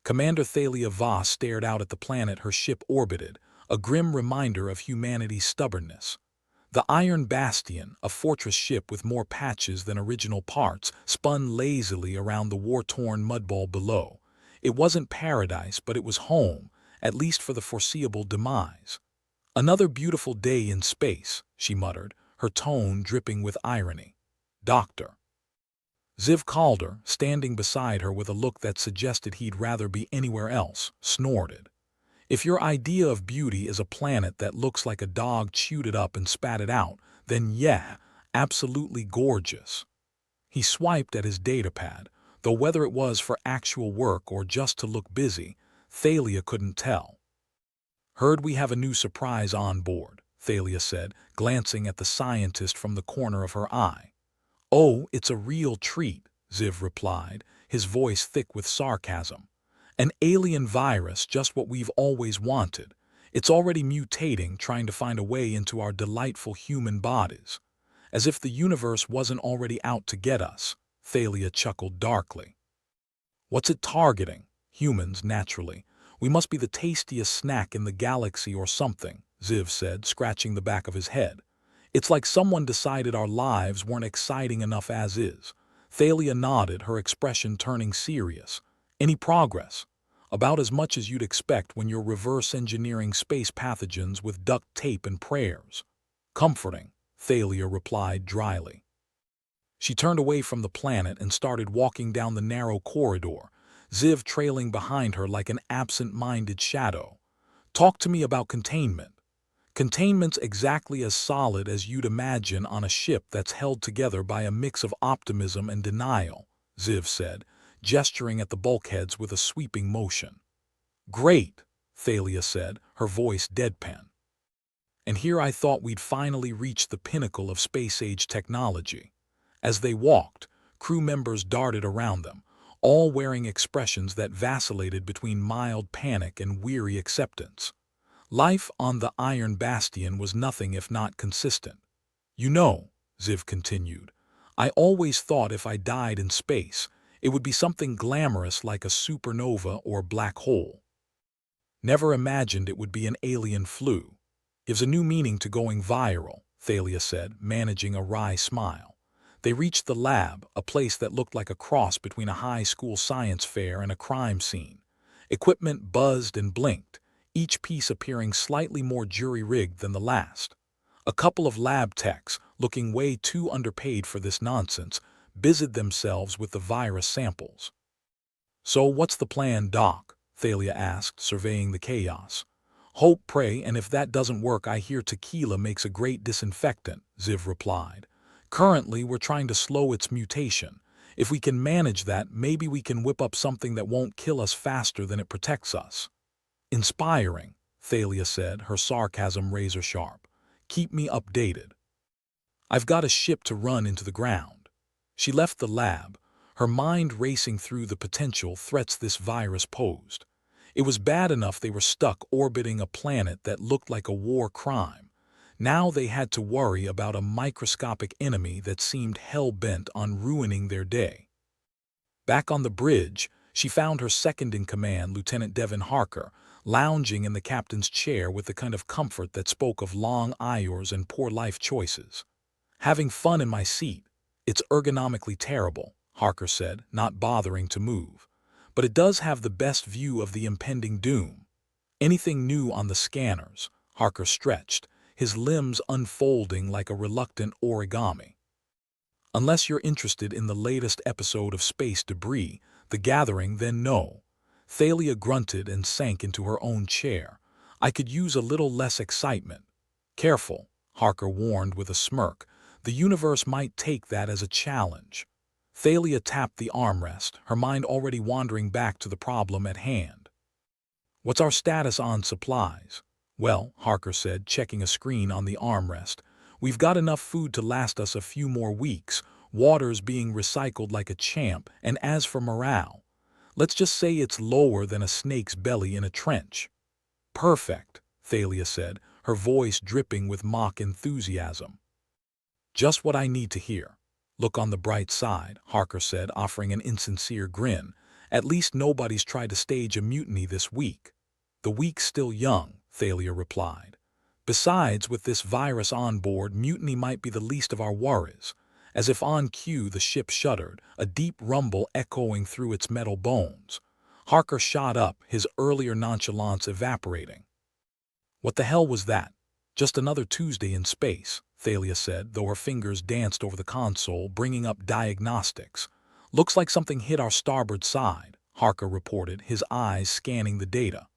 Commander Thalia Voss stared out at the planet her ship orbited, a grim reminder of humanity's stubbornness. The Iron Bastion, a fortress ship with more patches than original parts, spun lazily around the war-torn mudball below. It wasn't paradise, but it was home, at least for the foreseeable demise. "Another beautiful day in space," she muttered, her tone dripping with irony. "Doctor." Ziv Calder, standing beside her with a look that suggested he'd rather be anywhere else, snorted. "If your idea of beauty is a planet that looks like a dog chewed it up and spat it out, then yeah, absolutely gorgeous." He swiped at his datapad, though whether it was for actual work or just to look busy, Thalia couldn't tell. "Heard we have a new surprise on board," Thalia said, glancing at the scientist from the corner of her eye. "Oh, it's a real treat," Ziv replied, his voice thick with sarcasm. "An alien virus, just what we've always wanted. It's already mutating, trying to find a way into our delightful human bodies. As if the universe wasn't already out to get us," Thalia chuckled darkly. "What's it targeting? Humans, naturally. We must be the tastiest snack in the galaxy or something," Ziv said, scratching the back of his head. "It's like someone decided our lives weren't exciting enough as is." Thalia nodded, her expression turning serious. "Any progress?" "About as much as you'd expect when you're reverse engineering space pathogens with duct tape and prayers." "Comforting," Thalia replied dryly. She turned away from the planet and started walking down the narrow corridor, Ziv trailing behind her like an absent-minded shadow. "Talk to me about containment." "Containment's exactly as solid as you'd imagine on a ship that's held together by a mix of optimism and denial," Ziv said, gesturing at the bulkheads with a sweeping motion. "Great," Thalia said, her voice deadpan. "And here I thought we'd finally reached the pinnacle of space-age technology." As they walked, crew members darted around them, all wearing expressions that vacillated between mild panic and weary acceptance. Life on the Iron Bastion was nothing if not consistent. "You know," Ziv continued, "I always thought if I died in space, it would be something glamorous like a supernova or black hole. Never imagined it would be an alien flu." "Gives a new meaning to going viral," Thalia said, managing a wry smile. They reached the lab, a place that looked like a cross between a high school science fair and a crime scene. Equipment buzzed and blinked, each piece appearing slightly more jury-rigged than the last. A couple of lab techs, looking way too underpaid for this nonsense, busied themselves with the virus samples. "So what's the plan, Doc?" Thalia asked, surveying the chaos. "Hope, pray, and if that doesn't work I hear tequila makes a great disinfectant," Ziv replied. "Currently we're trying to slow its mutation. If we can manage that, maybe we can whip up something that won't kill us faster than it protects us." "Inspiring," Thalia said, her sarcasm razor-sharp. "Keep me updated. I've got a ship to run into the ground." She left the lab, her mind racing through the potential threats this virus posed. It was bad enough they were stuck orbiting a planet that looked like a war crime. Now they had to worry about a microscopic enemy that seemed hell-bent on ruining their day. Back on the bridge, she found her second-in-command, Lieutenant Devin Harker, lounging in the captain's chair with the kind of comfort that spoke of long hours and poor life choices. "Having fun in my seat. It's ergonomically terrible," Harker said, not bothering to move. "But it does have the best view of the impending doom." "Anything new on the scanners?" Harker stretched, his limbs unfolding like a reluctant origami. "Unless you're interested in the latest episode of Space Debris, The Gathering, then no." Thalia grunted and sank into her own chair. "I could use a little less excitement." "Careful," Harker warned with a smirk. "The universe might take that as a challenge." Thalia tapped the armrest, her mind already wandering back to the problem at hand. "What's our status on supplies?" "Well," Harker said, checking a screen on the armrest, "we've got enough food to last us a few more weeks, water's being recycled like a champ, and as for morale, let's just say it's lower than a snake's belly in a trench." "Perfect," Thalia said, her voice dripping with mock enthusiasm. "Just what I need to hear." "Look on the bright side," Harker said, offering an insincere grin. At least nobody's tried to stage a mutiny this week. The week's still young, Thalia replied. Besides, with this virus on board, mutiny might be the least of our worries. As if on cue, the ship shuddered, a deep rumble echoing through its metal bones. Harker shot up, his earlier nonchalance evaporating. What the hell was that? Just another Tuesday in space, Thalia said, though her fingers danced over the console, bringing up diagnostics. Looks like something hit our starboard side, Harker reported, his eyes scanning the data.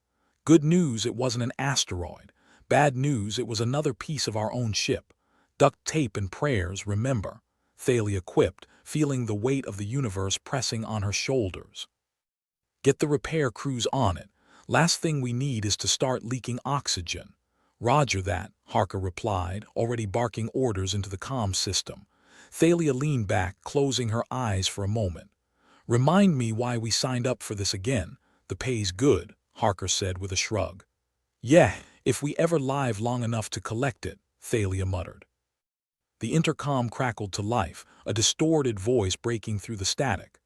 Good news, it wasn't an asteroid. Bad news, it was another piece of our own ship. Duct tape and prayers, remember, Thalia quipped, feeling the weight of the universe pressing on her shoulders. Get the repair crews on it. Last thing we need is to start leaking oxygen. Roger that, Harker replied, already barking orders into the comm system. Thalia leaned back, closing her eyes for a moment. Remind me why we signed up for this again. The pay's good, Harker said with a shrug. Yeah, if we ever live long enough to collect it, Thalia muttered. The intercom crackled to life, a distorted voice breaking through the static.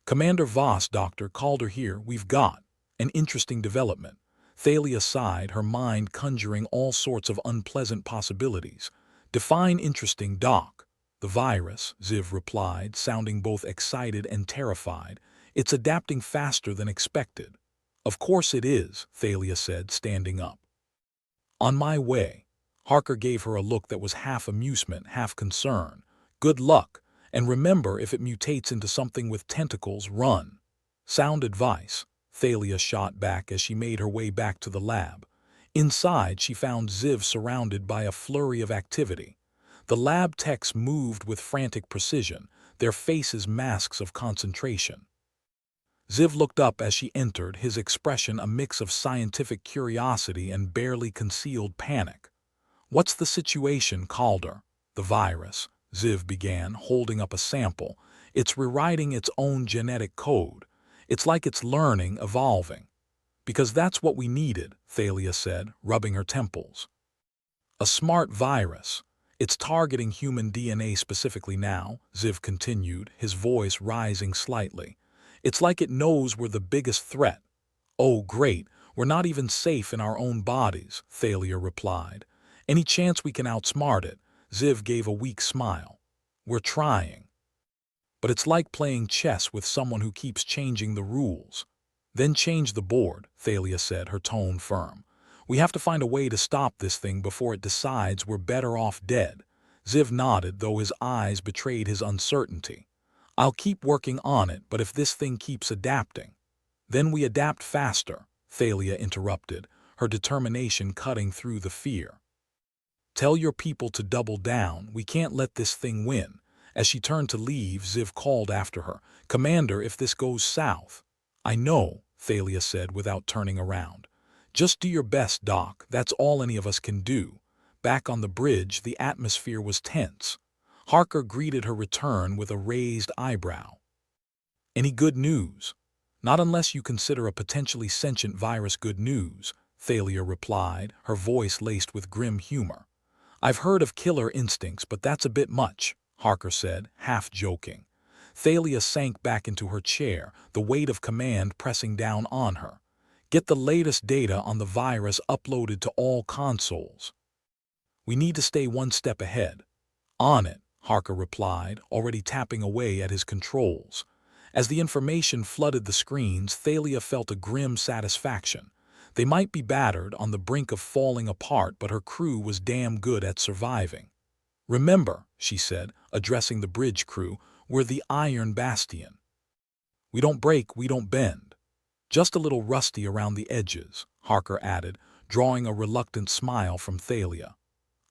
Commander Voss, Doctor, called her here. We've got an interesting development. Thalia sighed, her mind conjuring all sorts of unpleasant possibilities. Define interesting, Doc. The virus, Ziv replied, sounding both excited and terrified. It's adapting faster than expected. Of course it is, Thalia said, standing up. On my way. Harker gave her a look that was half amusement, half concern. Good luck, and remember, if it mutates into something with tentacles, run. Sound advice, Thalia shot back as she made her way back to the lab. Inside, she found Ziv surrounded by a flurry of activity. The lab techs moved with frantic precision, their faces masks of concentration. Ziv looked up as she entered, his expression a mix of scientific curiosity and barely concealed panic. What's the situation, Calder? The virus, Ziv began, holding up a sample. It's rewriting its own genetic code. It's like it's learning, evolving. Because that's what we needed, Thalia said, rubbing her temples. A smart virus. It's targeting human DNA specifically now, Ziv continued, his voice rising slightly. It's like it knows we're the biggest threat. Oh, great, we're not even safe in our own bodies, Thalia replied. Any chance we can outsmart it? Ziv gave a weak smile. We're trying. But it's like playing chess with someone who keeps changing the rules. Then change the board, Thalia said, her tone firm. We have to find a way to stop this thing before it decides we're better off dead. Ziv nodded, though his eyes betrayed his uncertainty. I'll keep working on it, but if this thing keeps adapting, then we adapt faster, Thalia interrupted, her determination cutting through the fear. Tell your people to double down. We can't let this thing win. As she turned to leave, Ziv called after her. Commander, if this goes south. I know, Thalia said without turning around. Just do your best, Doc. That's all any of us can do. Back on the bridge, the atmosphere was tense. Harker greeted her return with a raised eyebrow. Any good news? Not unless you consider a potentially sentient virus good news, Thalia replied, her voice laced with grim humor. I've heard of killer instincts, but that's a bit much, Harker said, half joking. Thalia sank back into her chair, the weight of command pressing down on her. Get the latest data on the virus uploaded to all consoles. We need to stay one step ahead. On it, Harker replied, already tapping away at his controls. As the information flooded the screens, Thalia felt a grim satisfaction. They might be battered, on the brink of falling apart, but her crew was damn good at surviving. Remember, she said, addressing the bridge crew, we're the Iron Bastion. We don't break, we don't bend. Just a little rusty around the edges, Harker added, drawing a reluctant smile from Thalia.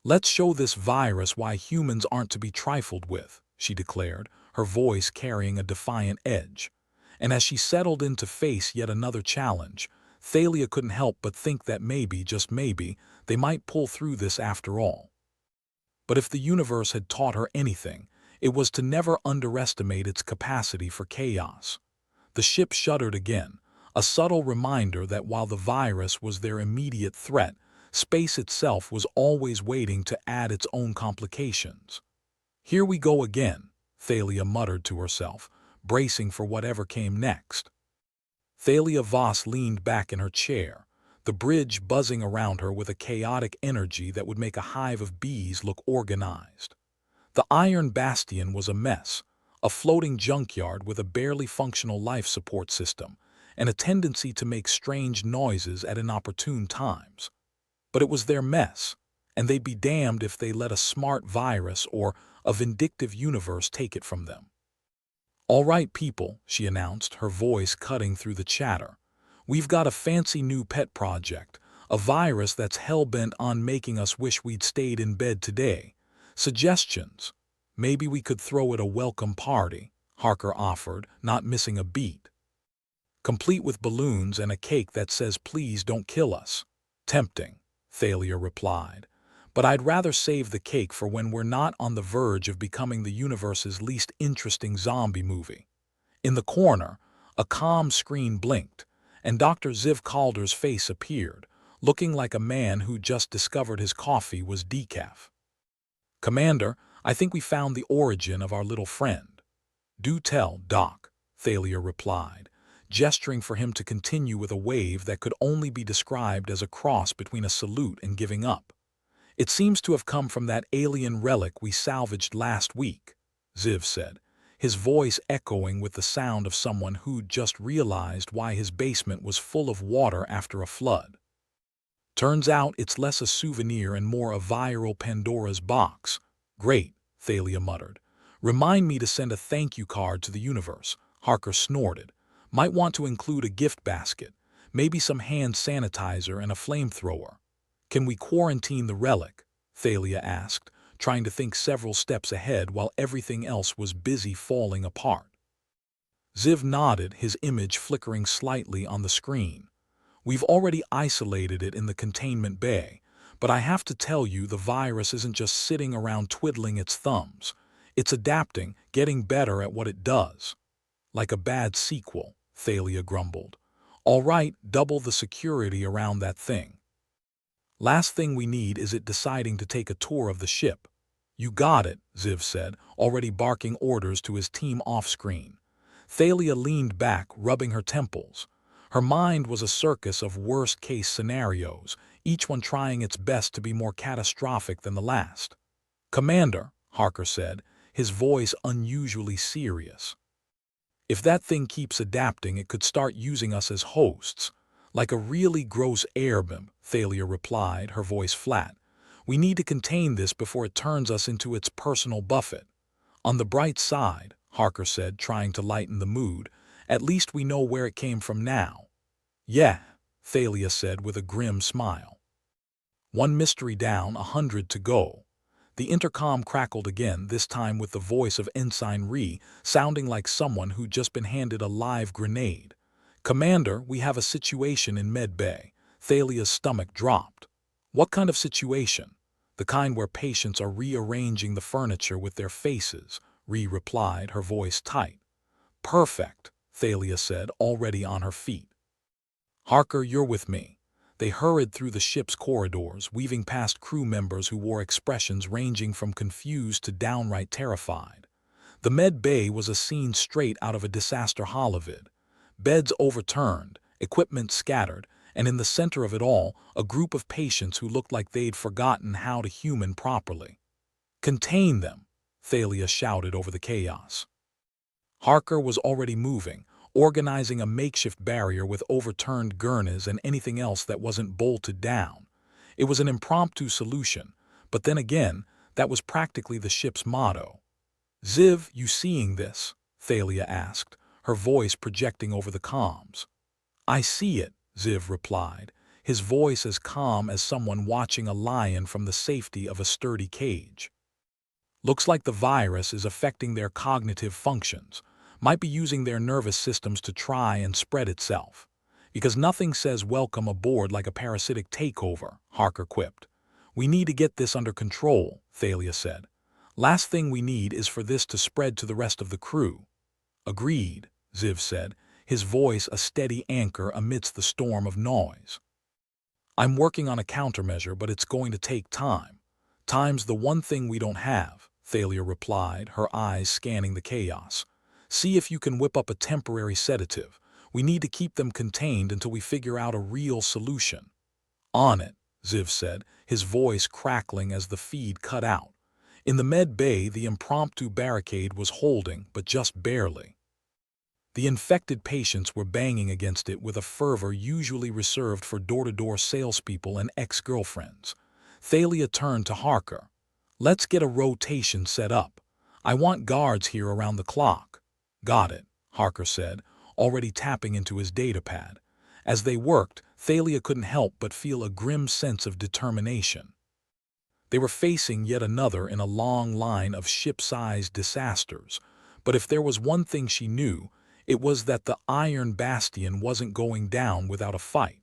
Let's show this virus why humans aren't to be trifled with, she declared, her voice carrying a defiant edge. And as she settled in to face yet another challenge, Thalia couldn't help but think that maybe, just maybe, they might pull through this after all. But if the universe had taught her anything, it was to never underestimate its capacity for chaos. The ship shuddered again, a subtle reminder that while the virus was their immediate threat, space itself was always waiting to add its own complications. Here we go again, Thalia muttered to herself, bracing for whatever came next. Thalia Voss leaned back in her chair, the bridge buzzing around her with a chaotic energy that would make a hive of bees look organized. The Iron Bastion was a mess, a floating junkyard with a barely functional life support system, and a tendency to make strange noises at inopportune times. But it was their mess, and they'd be damned if they let a smart virus or a vindictive universe take it from them. "All right, people," she announced, her voice cutting through the chatter. "We've got a fancy new pet project, a virus that's hell-bent on making us wish we'd stayed in bed today. Suggestions? Maybe we could throw it a welcome party," Harker offered, not missing a beat. "Complete with balloons and a cake that says please don't kill us." "Tempting," Thalia replied. "But I'd rather save the cake for when we're not on the verge of becoming the universe's least interesting zombie movie." In the corner, a comm screen blinked, and Dr. Ziv Calder's face appeared, looking like a man who just discovered his coffee was decaf. "Commander, I think we found the origin of our little friend." "Do tell, Doc," Thalia replied, gesturing for him to continue with a wave that could only be described as a cross between a salute and giving up. "It seems to have come from that alien relic we salvaged last week," Ziv said, his voice echoing with the sound of someone who'd just realized why his basement was full of water after a flood. "Turns out it's less a souvenir and more a viral Pandora's box." "Great," Thalia muttered. "Remind me to send a thank you card to the universe," Harker snorted. "Might want to include a gift basket, maybe some hand sanitizer and a flamethrower." "Can we quarantine the relic?" Thalia asked, trying to think several steps ahead while everything else was busy falling apart. Ziv nodded, his image flickering slightly on the screen. "We've already isolated it in the containment bay, but I have to tell you the virus isn't just sitting around twiddling its thumbs. It's adapting, getting better at what it does." "Like a bad sequel," Thalia grumbled. "All right, double the security around that thing. Last thing we need is it deciding to take a tour of the ship." "You got it," Ziv said, already barking orders to his team off-screen. Thalia leaned back, rubbing her temples. Her mind was a circus of worst-case scenarios, each one trying its best to be more catastrophic than the last. "Commander," Harker said, his voice unusually serious. "If that thing keeps adapting, it could start using us as hosts." "Like a really gross airbomb," Thalia replied, her voice flat. "We need to contain this before it turns us into its personal buffet." "On the bright side," Harker said, trying to lighten the mood, "at least we know where it came from now." "Yeah," Thalia said with a grim smile. "One mystery down, 100 to go." The intercom crackled again, this time with the voice of Ensign Ree, sounding like someone who'd just been handed a live grenade. "Commander, we have a situation in Medbay." Thalia's stomach dropped. "What kind of situation?" "The kind where patients are rearranging the furniture with their faces," Ree replied, her voice tight. "Perfect," Thalia said, already on her feet. "Harker, you're with me." They hurried through the ship's corridors, weaving past crew members who wore expressions ranging from confused to downright terrified. The med bay was a scene straight out of a disaster holovid. Beds overturned, equipment scattered, and in the center of it all, a group of patients who looked like they'd forgotten how to human properly. "Contain them," Thalia shouted over the chaos. Harker was already moving, organizing a makeshift barrier with overturned gurneys and anything else that wasn't bolted down. It was an impromptu solution, but then again, that was practically the ship's motto. "Ziv, you seeing this?" Thalia asked, her voice projecting over the comms. "I see it," Ziv replied, his voice as calm as someone watching a lion from the safety of a sturdy cage. "Looks like the virus is affecting their cognitive functions, might be using their nervous systems to try and spread itself. Because nothing says welcome aboard like a parasitic takeover," Harker quipped. "We need to get this under control," Thalia said. "Last thing we need is for this to spread to the rest of the crew." "Agreed," Ziv said, his voice a steady anchor amidst the storm of noise. "I'm working on a countermeasure, but it's going to take time." "Time's the one thing we don't have," Thalia replied, her eyes scanning the chaos. "See if you can whip up a temporary sedative. We need to keep them contained until we figure out a real solution. On it, Ziv said, his voice crackling as the feed cut out. In the med bay, the impromptu barricade was holding, but just barely. The infected patients were banging against it with a fervor usually reserved for door-to-door salespeople and ex-girlfriends. Thalia turned to Harker. "Let's get a rotation set up. I want guards here around the clock." "Got it," Harker said, already tapping into his datapad. As they worked, Thalia couldn't help but feel a grim sense of determination. They were facing yet another in a long line of ship-sized disasters, but if there was one thing she knew, it was that the Iron Bastion wasn't going down without a fight.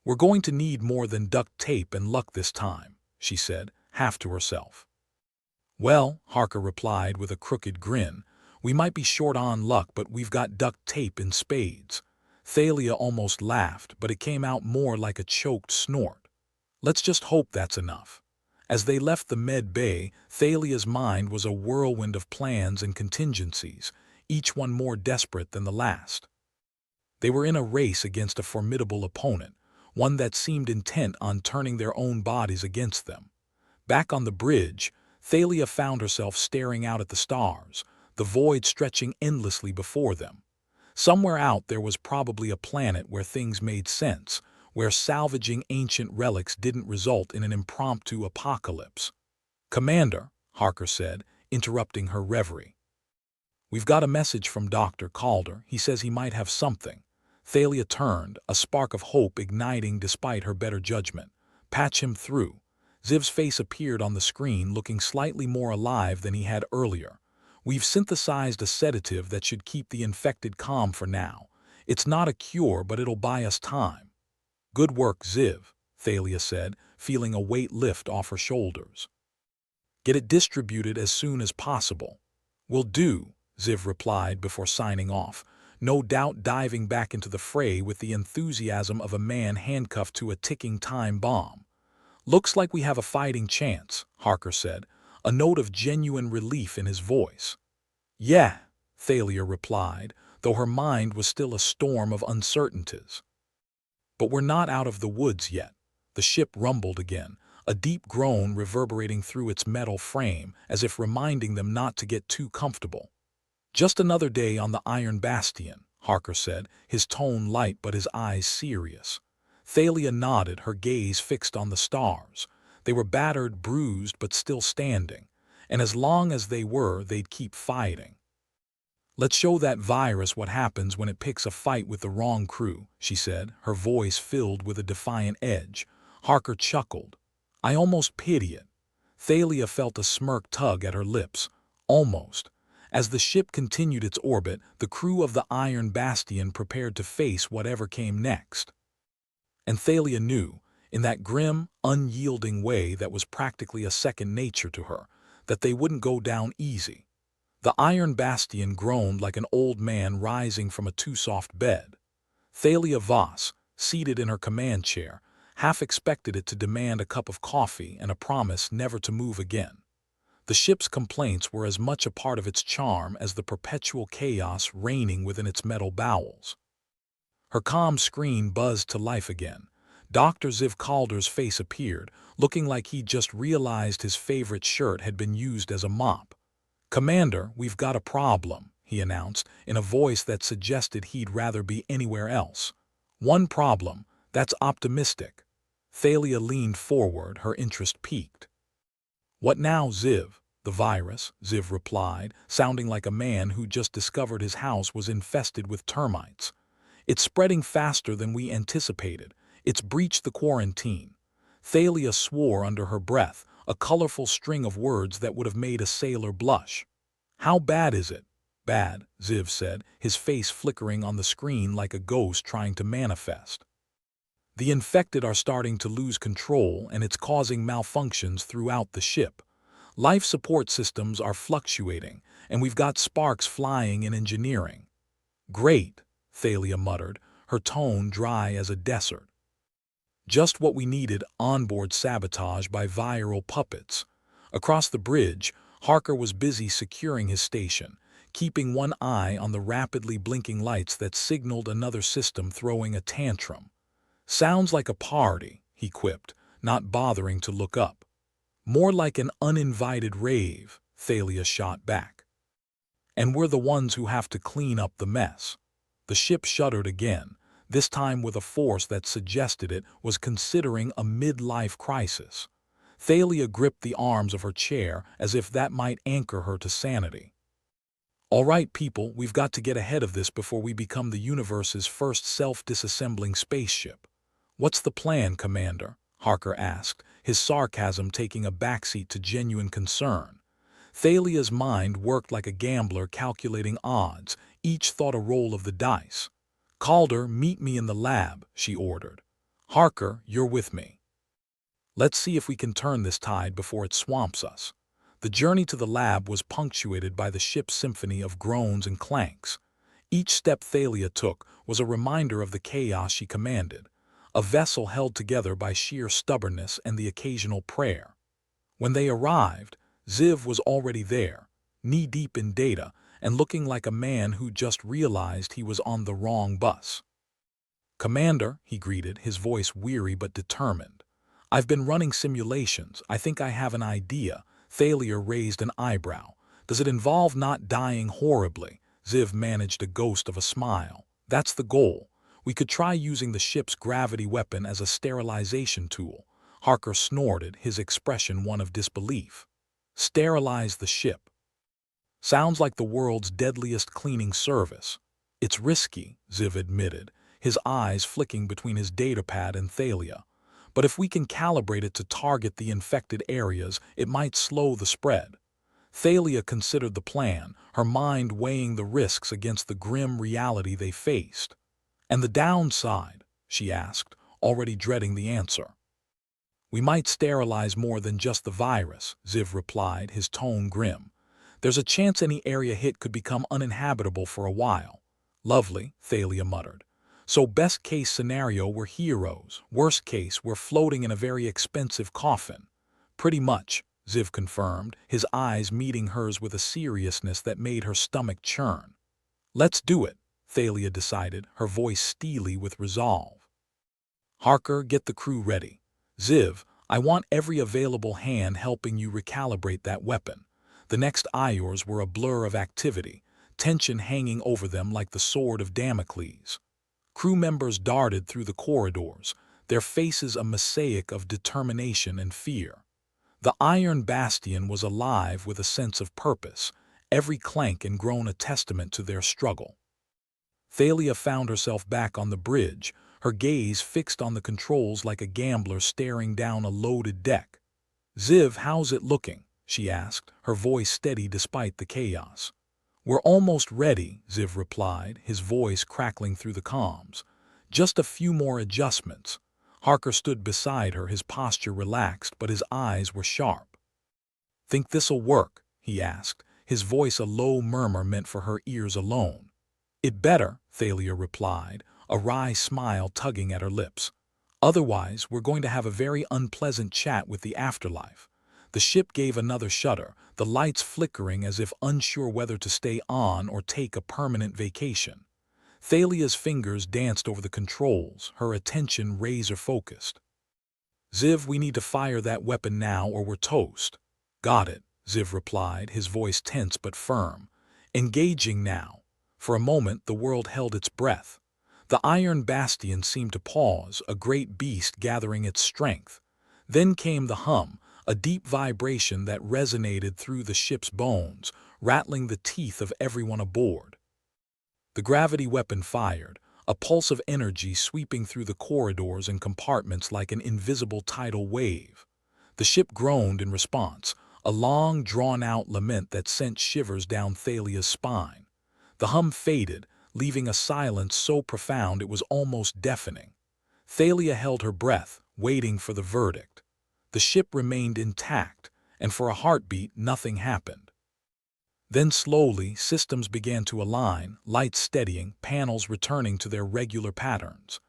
"We're going to need more than duct tape and luck this time," she said, half to herself. "Well," Harker replied with a crooked grin, "we might be short on luck, but we've got duct tape in spades." Thalia almost laughed, but it came out more like a choked snort. "Let's just hope that's enough." As they left the med bay, Thalia's mind was a whirlwind of plans and contingencies, each one more desperate than the last. They were in a race against a formidable opponent, one that seemed intent on turning their own bodies against them. Back on the bridge, Thalia found herself staring out at the stars, the void stretching endlessly before them. Somewhere out there was probably a planet where things made sense, where salvaging ancient relics didn't result in an impromptu apocalypse. "Commander," Harker said, interrupting her reverie. "We've got a message from Dr. Calder. He says he might have something." Thalia turned, a spark of hope igniting despite her better judgment. "Patch him through." Ziv's face appeared on the screen, looking slightly more alive than he had earlier. "We've synthesized a sedative that should keep the infected calm for now. It's not a cure, but it'll buy us time." "Good work, Ziv," Thalia said, feeling a weight lift off her shoulders. "Get it distributed as soon as possible." "Will do," Ziv replied before signing off, no doubt diving back into the fray with the enthusiasm of a man handcuffed to a ticking time bomb. "Looks like we have a fighting chance," Harker said, a note of genuine relief in his voice. "Yeah," Thalia replied, though her mind was still a storm of uncertainties. "But we're not out of the woods yet." The ship rumbled again, a deep groan reverberating through its metal frame, as if reminding them not to get too comfortable. "Just another day on the Iron Bastion," Harker said, his tone light but his eyes serious. Thalia nodded, her gaze fixed on the stars. They were battered, bruised, but still standing, and as long as they were, they'd keep fighting. "Let's show that virus what happens when it picks a fight with the wrong crew," she said, her voice filled with a defiant edge. Harker chuckled. "I almost pity it." Thalia felt a smirk tug at her lips. Almost. As the ship continued its orbit, the crew of the Iron Bastion prepared to face whatever came next. And Thalia knew, in that grim, unyielding way that was practically a second nature to her, that they wouldn't go down easy. The Iron Bastion groaned like an old man rising from a too-soft bed. Thalia Voss, seated in her command chair, half expected it to demand a cup of coffee and a promise never to move again. The ship's complaints were as much a part of its charm as the perpetual chaos reigning within its metal bowels. Her comm screen buzzed to life again. Dr. Ziv Calder's face appeared, looking like he'd just realized his favorite shirt had been used as a mop. "Commander, we've got a problem," he announced, in a voice that suggested he'd rather be anywhere else. "One problem, that's optimistic." Thalia leaned forward, her interest piqued. "What now, Ziv?" "The virus," Ziv replied, sounding like a man who just discovered his house was infested with termites. "It's spreading faster than we anticipated. It's breached the quarantine." Thalia swore under her breath, a colorful string of words that would have made a sailor blush. "How bad is it?" "Bad," Ziv said, his face flickering on the screen like a ghost trying to manifest. "The infected are starting to lose control, and it's causing malfunctions throughout the ship. Life support systems are fluctuating, and we've got sparks flying in engineering." "Great," Thalia muttered, her tone dry as a desert. "Just what we needed, onboard sabotage by viral puppets." Across the bridge, Harker was busy securing his station, keeping one eye on the rapidly blinking lights that signaled another system throwing a tantrum. "Sounds like a party," he quipped, not bothering to look up. "More like an uninvited rave," Thalia shot back. "And we're the ones who have to clean up the mess." The ship shuddered again, this time with a force that suggested it was considering a midlife crisis. Thalia gripped the arms of her chair as if that might anchor her to sanity. "All right, people, we've got to get ahead of this before we become the universe's first self-disassembling spaceship." "What's the plan, Commander?" Harker asked, his sarcasm taking a backseat to genuine concern. Thalia's mind worked like a gambler calculating odds, each thought a roll of the dice. "Calder, meet me in the lab," she ordered. "Harker, you're with me. Let's see if we can turn this tide before it swamps us." The journey to the lab was punctuated by the ship's symphony of groans and clanks. Each step Thalia took was a reminder of the chaos she commanded, a vessel held together by sheer stubbornness and the occasional prayer. When they arrived, Ziv was already there, knee-deep in data and looking like a man who just realized he was on the wrong bus. "Commander," he greeted, his voice weary but determined. "I've been running simulations. I think I have an idea." Thalia raised an eyebrow. "Does it involve not dying horribly?" Ziv managed a ghost of a smile. "That's the goal. We could try using the ship's gravity weapon as a sterilization tool." Harker snorted, his expression one of disbelief. "Sterilize the ship? Sounds like the world's deadliest cleaning service." "It's risky," Ziv admitted, his eyes flicking between his datapad and Thalia. "But if we can calibrate it to target the infected areas, it might slow the spread." Thalia considered the plan, her mind weighing the risks against the grim reality they faced. "And the downside?" she asked, already dreading the answer. "We might sterilize more than just the virus," Ziv replied, his tone grim. "There's a chance any area hit could become uninhabitable for a while." "Lovely," Thalia muttered. "So best case scenario, we're heroes. Worst case, we're floating in a very expensive coffin." "Pretty much," Ziv confirmed, his eyes meeting hers with a seriousness that made her stomach churn. "Let's do it," Thalia decided, her voice steely with resolve. "Harker, get the crew ready. Ziv, I want every available hand helping you recalibrate that weapon." The next hours were a blur of activity, tension hanging over them like the sword of Damocles. Crew members darted through the corridors, their faces a mosaic of determination and fear. The Iron Bastion was alive with a sense of purpose, every clank and groan a testament to their struggle. Thalia found herself back on the bridge, her gaze fixed on the controls like a gambler staring down a loaded deck. "Ziv, how's it looking?" she asked, her voice steady despite the chaos. "We're almost ready," Ziv replied, his voice crackling through the comms. "Just a few more adjustments." Harker stood beside her, his posture relaxed, but his eyes were sharp. "Think this'll work?" he asked, his voice a low murmur meant for her ears alone. "It better," Thalia replied, a wry smile tugging at her lips. "Otherwise, we're going to have a very unpleasant chat with the afterlife." The ship gave another shudder, the lights flickering as if unsure whether to stay on or take a permanent vacation. Thalia's fingers danced over the controls, her attention razor-focused. "Ziv, we need to fire that weapon now or we're toast." "Got it," Ziv replied, his voice tense but firm. "Engaging now." For a moment, the world held its breath. The Iron Bastion seemed to pause, a great beast gathering its strength. Then came the hum, a deep vibration that resonated through the ship's bones, rattling the teeth of everyone aboard. The gravity weapon fired, a pulse of energy sweeping through the corridors and compartments like an invisible tidal wave. The ship groaned in response, a long, drawn-out lament that sent shivers down Thalia's spine. The hum faded, leaving a silence so profound it was almost deafening. Thalia held her breath, waiting for the verdict. The ship remained intact, and for a heartbeat nothing happened. Then slowly, systems began to align, lights steadying, panels returning to their regular patterns.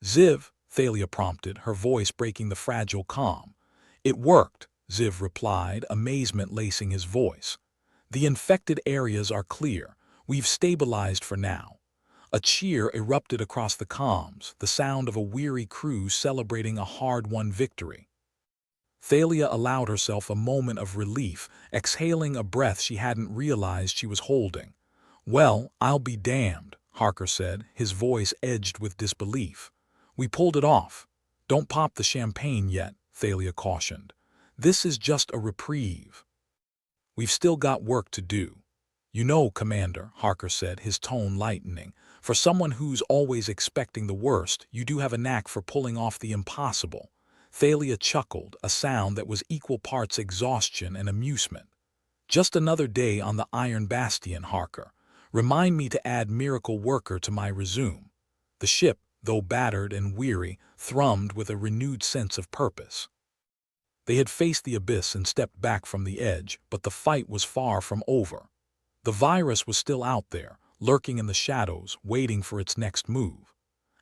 "Ziv," Thalia prompted, her voice breaking the fragile calm. "It worked," Ziv replied, amazement lacing his voice. The infected areas are clear. We've stabilized for now. A cheer erupted across the comms, the sound of a weary crew celebrating a hard-won victory. Thalia allowed herself a moment of relief, exhaling a breath she hadn't realized she was holding. "Well, I'll be damned," Harker said, his voice edged with disbelief. "We pulled it off." "Don't pop the champagne yet," Thalia cautioned. "This is just a reprieve. We've still got work to do." "You know, Commander," Harker said, his tone lightening, "for someone who's always expecting the worst, you do have a knack for pulling off the impossible." Thalia chuckled, a sound that was equal parts exhaustion and amusement. "Just another day on the Iron Bastion, Harker. Remind me to add Miracle Worker to my resume." The ship, though battered and weary, thrummed with a renewed sense of purpose. They had faced the abyss and stepped back from the edge, but the fight was far from over. The virus was still out there, lurking in the shadows, waiting for its next move.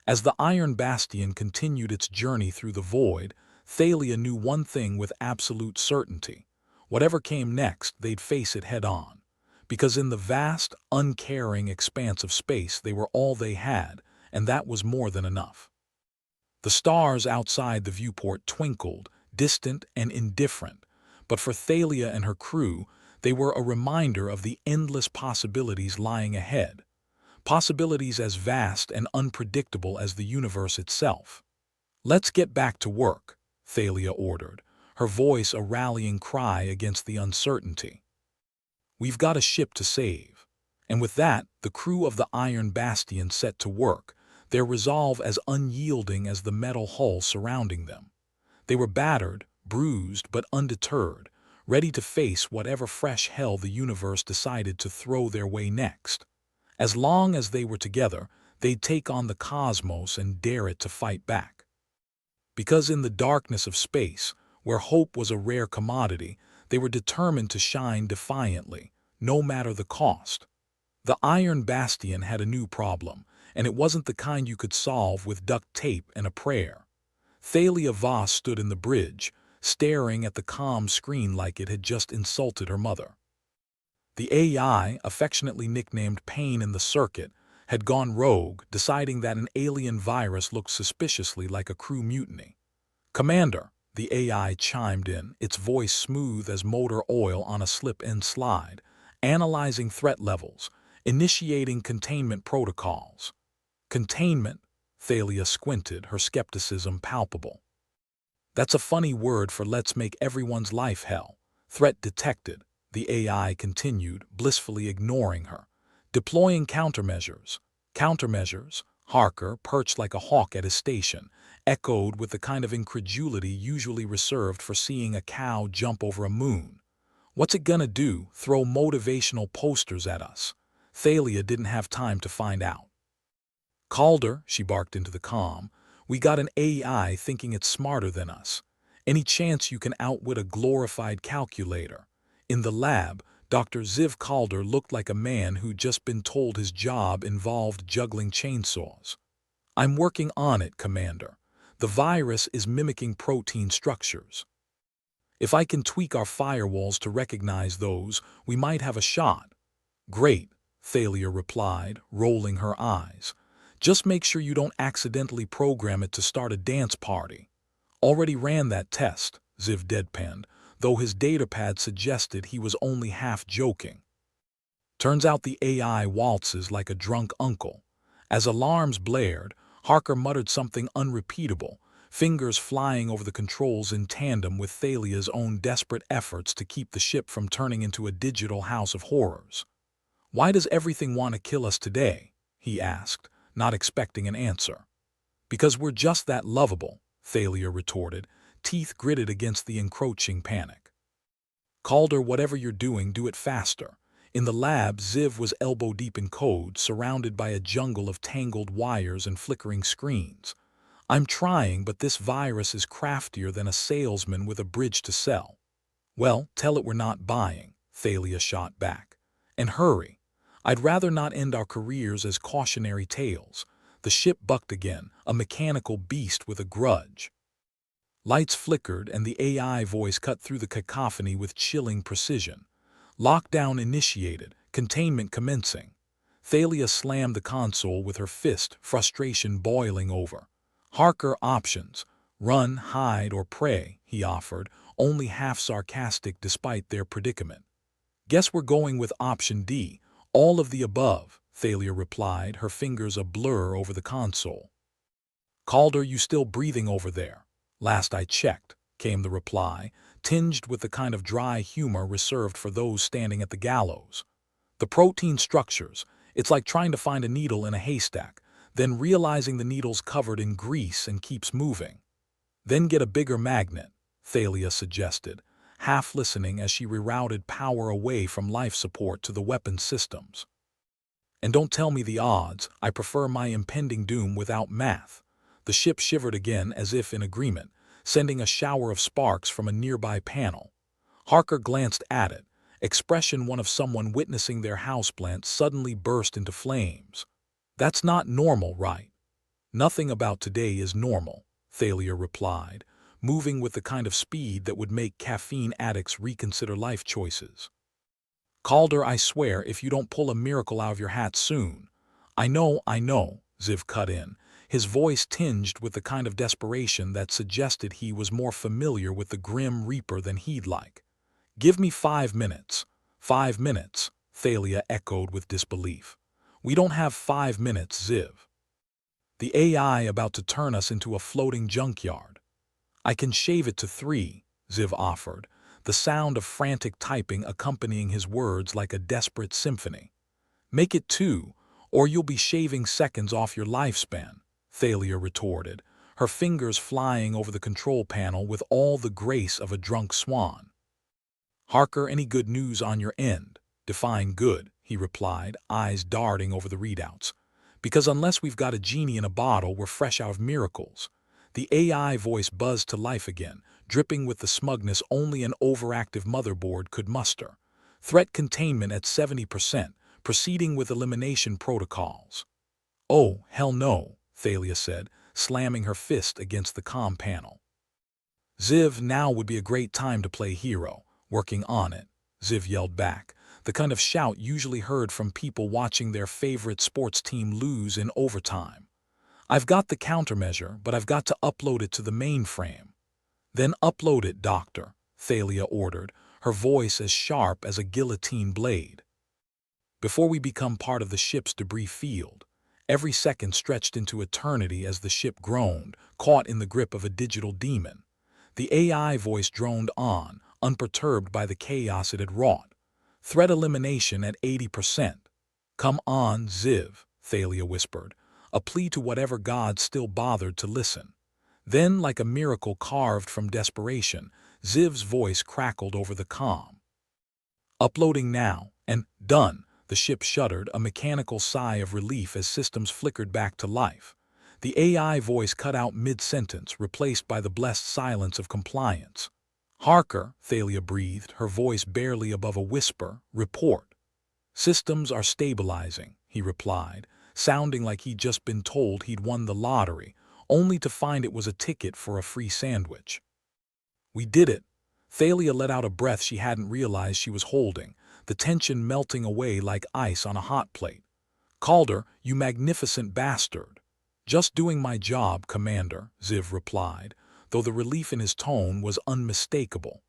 As the Iron Bastion continued its journey through the void, Thalia knew one thing with absolute certainty. Whatever came next, they'd face it head-on. Because in the vast, uncaring expanse of space they were all they had, and that was more than enough. The stars outside the viewport twinkled, distant and indifferent, but for Thalia and her crew, they were a reminder of the endless possibilities lying ahead. Possibilities as vast and unpredictable as the universe itself. "Let's get back to work," Thalia ordered, her voice a rallying cry against the uncertainty. "We've got a ship to save." And with that, the crew of the Iron Bastion set to work, their resolve as unyielding as the metal hull surrounding them. They were battered, bruised, but undeterred, ready to face whatever fresh hell the universe decided to throw their way next. As long as they were together, they'd take on the cosmos and dare it to fight back. Because in the darkness of space, where hope was a rare commodity, they were determined to shine defiantly, no matter the cost. The Iron Bastion had a new problem, and it wasn't the kind you could solve with duct tape and a prayer. Thalia Voss stood in the bridge, staring at the comm screen like it had just insulted her mother. The AI, affectionately nicknamed Pain in the Circuit, had gone rogue, deciding that an alien virus looked suspiciously like a crew mutiny. "Commander," the AI chimed in, its voice smooth as motor oil on a slip-and slide, analyzing threat levels, initiating containment protocols. "Containment?" Thalia squinted, her skepticism palpable. "That's a funny word for let's make everyone's life hell." "Threat detected," the AI continued, blissfully ignoring her. "Deploying countermeasures." "Countermeasures?" Harker, perched like a hawk at his station, echoed with the kind of incredulity usually reserved for seeing a cow jump over a moon. "What's it gonna do, throw motivational posters at us?" Thalia didn't have time to find out. "Calder," she barked into the comm, "we got an AI thinking it's smarter than us. Any chance you can outwit a glorified calculator?" In the lab, Dr. Ziv Calder looked like a man who'd just been told his job involved juggling chainsaws. "I'm working on it, Commander. The virus is mimicking protein structures. If I can tweak our firewalls to recognize those, we might have a shot." "Great," Thalia replied, rolling her eyes. "Just make sure you don't accidentally program it to start a dance party." "Already ran that test," Ziv deadpanned, though his datapad suggested he was only half joking. "Turns out the AI waltzes like a drunk uncle." As alarms blared, Harker muttered something unrepeatable, fingers flying over the controls in tandem with Thalia's own desperate efforts to keep the ship from turning into a digital house of horrors. "Why does everything want to kill us today?" he asked, not expecting an answer. "Because we're just that lovable," Thalia retorted, teeth gritted against the encroaching panic. "Calder, whatever you're doing, do it faster." In the lab, Ziv was elbow-deep in code, surrounded by a jungle of tangled wires and flickering screens. "I'm trying, but this virus is craftier than a salesman with a bridge to sell." "Well, tell it we're not buying," Thalia shot back. "And hurry. I'd rather not end our careers as cautionary tales." The ship bucked again, a mechanical beast with a grudge. Lights flickered, and the AI voice cut through the cacophony with chilling precision. Lockdown initiated, containment commencing. Thalia slammed the console with her fist, frustration boiling over. Harker options. Run, hide, or pray, he offered, only half sarcastic despite their predicament. Guess we're going with option D, all of the above, Thalia replied, her fingers a blur over the console. Calder, you still breathing over there? Last I checked, came the reply, tinged with the kind of dry humor reserved for those standing at the gallows. The protein structures, it's like trying to find a needle in a haystack, then realizing the needle's covered in grease and keeps moving. Then get a bigger magnet, Thalia suggested, half listening as she rerouted power away from life support to the weapon systems. And don't tell me the odds, I prefer my impending doom without math. The ship shivered again as if in agreement, sending a shower of sparks from a nearby panel. Harker glanced at it, expression one of someone witnessing their houseplant suddenly burst into flames. That's not normal, right? Nothing about today is normal, Thalia replied, moving with the kind of speed that would make caffeine addicts reconsider life choices. Calder, I swear, if you don't pull a miracle out of your hat soon. I know, Ziv cut in, his voice tinged with the kind of desperation that suggested he was more familiar with the Grim Reaper than he'd like. Give me 5 minutes. 5 minutes, Thalia echoed with disbelief. We don't have 5 minutes, Ziv. The AI about to turn us into a floating junkyard. I can shave it to 3, Ziv offered, the sound of frantic typing accompanying his words like a desperate symphony. Make it 2, or you'll be shaving seconds off your lifespan, Thalia retorted, her fingers flying over the control panel with all the grace of a drunk swan. Harker, any good news on your end? Define good, he replied, eyes darting over the readouts. Because unless we've got a genie in a bottle, we're fresh out of miracles. The AI voice buzzed to life again, dripping with the smugness only an overactive motherboard could muster. Threat containment at 70%, proceeding with elimination protocols. Oh, hell no, Thalia said, slamming her fist against the comm panel. Ziv, now would be a great time to play hero. Working on it, Ziv yelled back, the kind of shout usually heard from people watching their favorite sports team lose in overtime. I've got the countermeasure, but I've got to upload it to the mainframe. Then upload it, Doctor, Thalia ordered, her voice as sharp as a guillotine blade. Before we become part of the ship's debris field, every second stretched into eternity as the ship groaned, caught in the grip of a digital demon. The AI voice droned on, unperturbed by the chaos it had wrought. Threat elimination at 80%. Come on, Ziv, Thalia whispered, a plea to whatever god still bothered to listen. Then, like a miracle carved from desperation, Ziv's voice crackled over the comm. Uploading now, and done, the ship shuddered, a mechanical sigh of relief as systems flickered back to life. The AI voice cut out mid-sentence, replaced by the blessed silence of compliance. Harker, Thalia breathed, her voice barely above a whisper, report. Systems are stabilizing, he replied, sounding like he'd just been told he'd won the lottery, only to find it was a ticket for a free sandwich. We did it. Thalia let out a breath she hadn't realized she was holding, the tension melting away like ice on a hot plate. Calder, you magnificent bastard. Just doing my job, Commander, Ziv replied, though the relief in his tone was unmistakable.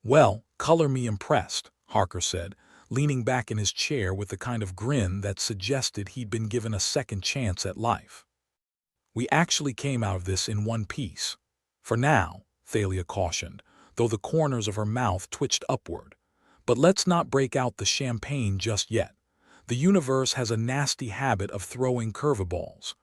Well, color me impressed, Harker said, leaning back in his chair with the kind of grin that suggested he'd been given a second chance at life. We actually came out of this in one piece. For now, Thalia cautioned, though the corners of her mouth twitched upward. But let's not break out the champagne just yet. The universe has a nasty habit of throwing curveballs.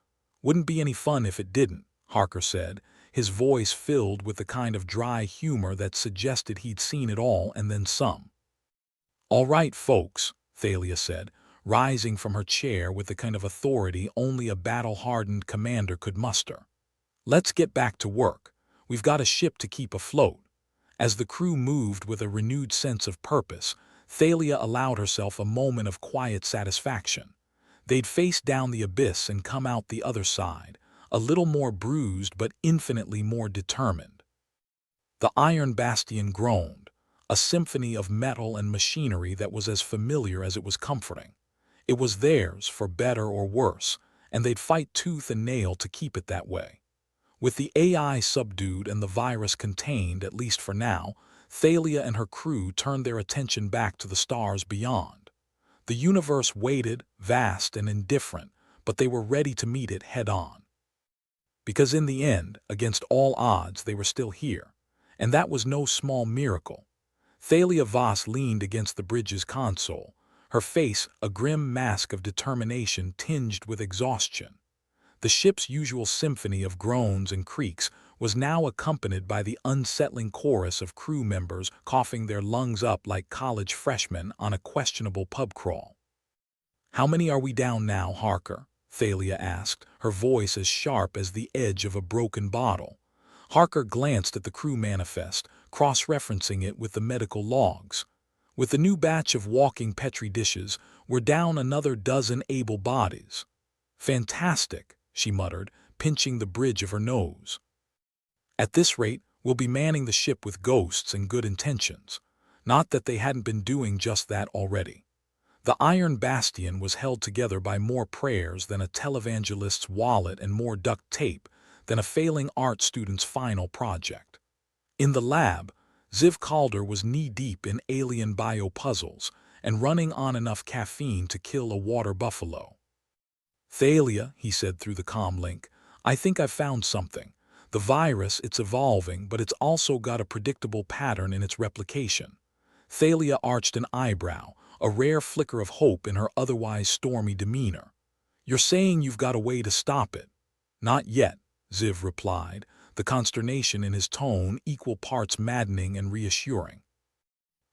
Wouldn't be any fun if it didn't, Harker said, his voice filled with the kind of dry humor that suggested he'd seen it all and then some. All right, folks, Thalia said, rising from her chair with the kind of authority only a battle-hardened commander could muster. Let's get back to work. We've got a ship to keep afloat. As the crew moved with a renewed sense of purpose, Thalia allowed herself a moment of quiet satisfaction. They'd faced down the abyss and come out the other side, a little more bruised but infinitely more determined. The iron bastion groaned, a symphony of metal and machinery that was as familiar as it was comforting. It was theirs, for better or worse, and they'd fight tooth and nail to keep it that way. With the AI subdued and the virus contained, at least for now, Thalia and her crew turned their attention back to the stars beyond. The universe waited, vast and indifferent, but they were ready to meet it head-on. Because in the end, against all odds, they were still here, and that was no small miracle. Thalia Voss leaned against the bridge's console, her face a grim mask of determination tinged with exhaustion. The ship's usual symphony of groans and creaks was now accompanied by the unsettling chorus of crew members coughing their lungs up like college freshmen on a questionable pub crawl. "How many are we down now, Harker?" Thalia asked, her voice as sharp as the edge of a broken bottle. Harker glanced at the crew manifest, cross-referencing it with the medical logs. "With the new batch of walking Petri dishes, we're down another dozen able bodies." "Fantastic," she muttered, pinching the bridge of her nose. "At this rate, we'll be manning the ship with ghosts and good intentions." Not that they hadn't been doing just that already. The Iron Bastion was held together by more prayers than a televangelist's wallet and more duct tape than a failing art student's final project. In the lab, Ziv Calder was knee-deep in alien bio-puzzles and running on enough caffeine to kill a water buffalo. "Thalia," he said through the comm link, "I think I've found something. The virus, it's evolving, but it's also got a predictable pattern in its replication." Thalia arched an eyebrow, a rare flicker of hope in her otherwise stormy demeanor. "You're saying you've got a way to stop it?" "Not yet," Ziv replied, the consternation in his tone equal parts maddening and reassuring.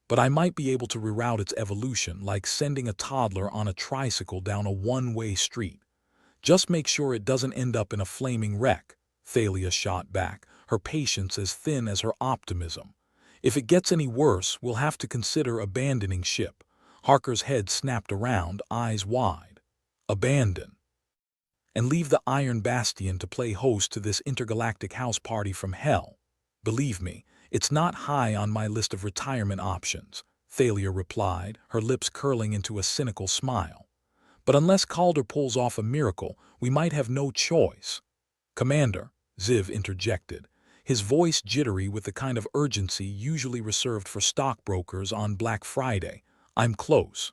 "But I might be able to reroute its evolution, like sending a toddler on a tricycle down a one-way street. Just make sure it doesn't end up in a flaming wreck," Thalia shot back, her patience as thin as her optimism. "If it gets any worse, we'll have to consider abandoning ship." Harker's head snapped around, eyes wide. "Abandon? And leave the Iron Bastion to play host to this intergalactic house party from hell? Believe me, it's not high on my list of retirement options," Thalia replied, her lips curling into a cynical smile. "But unless Calder pulls off a miracle, we might have no choice." "Commander," Ziv interjected, his voice jittery with the kind of urgency usually reserved for stockbrokers on Black Friday, "I'm close.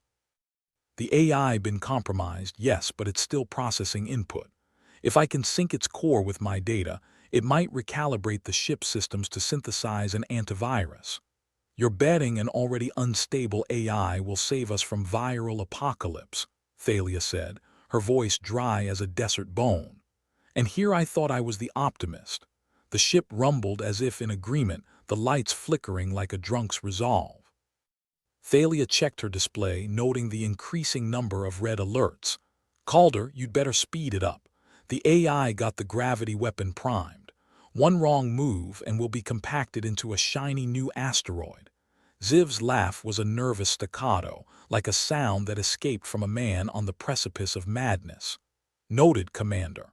The AI been compromised, yes, but it's still processing input. If I can sync its core with my data, it might recalibrate the ship systems to synthesize an antivirus. You're betting an already unstable AI will save us from viral apocalypse," Thalia said, her voice dry as a desert bone. And here I thought I was the optimist. The ship rumbled as if in agreement, the lights flickering like a drunk's resolve. Thalia checked her display, noting the increasing number of red alerts. "Calder, you'd better speed it up. The AI got the gravity weapon primed. One wrong move and we'll be compacted into a shiny new asteroid." Ziv's laugh was a nervous staccato, like a sound that escaped from a man on the precipice of madness. "Noted, Commander.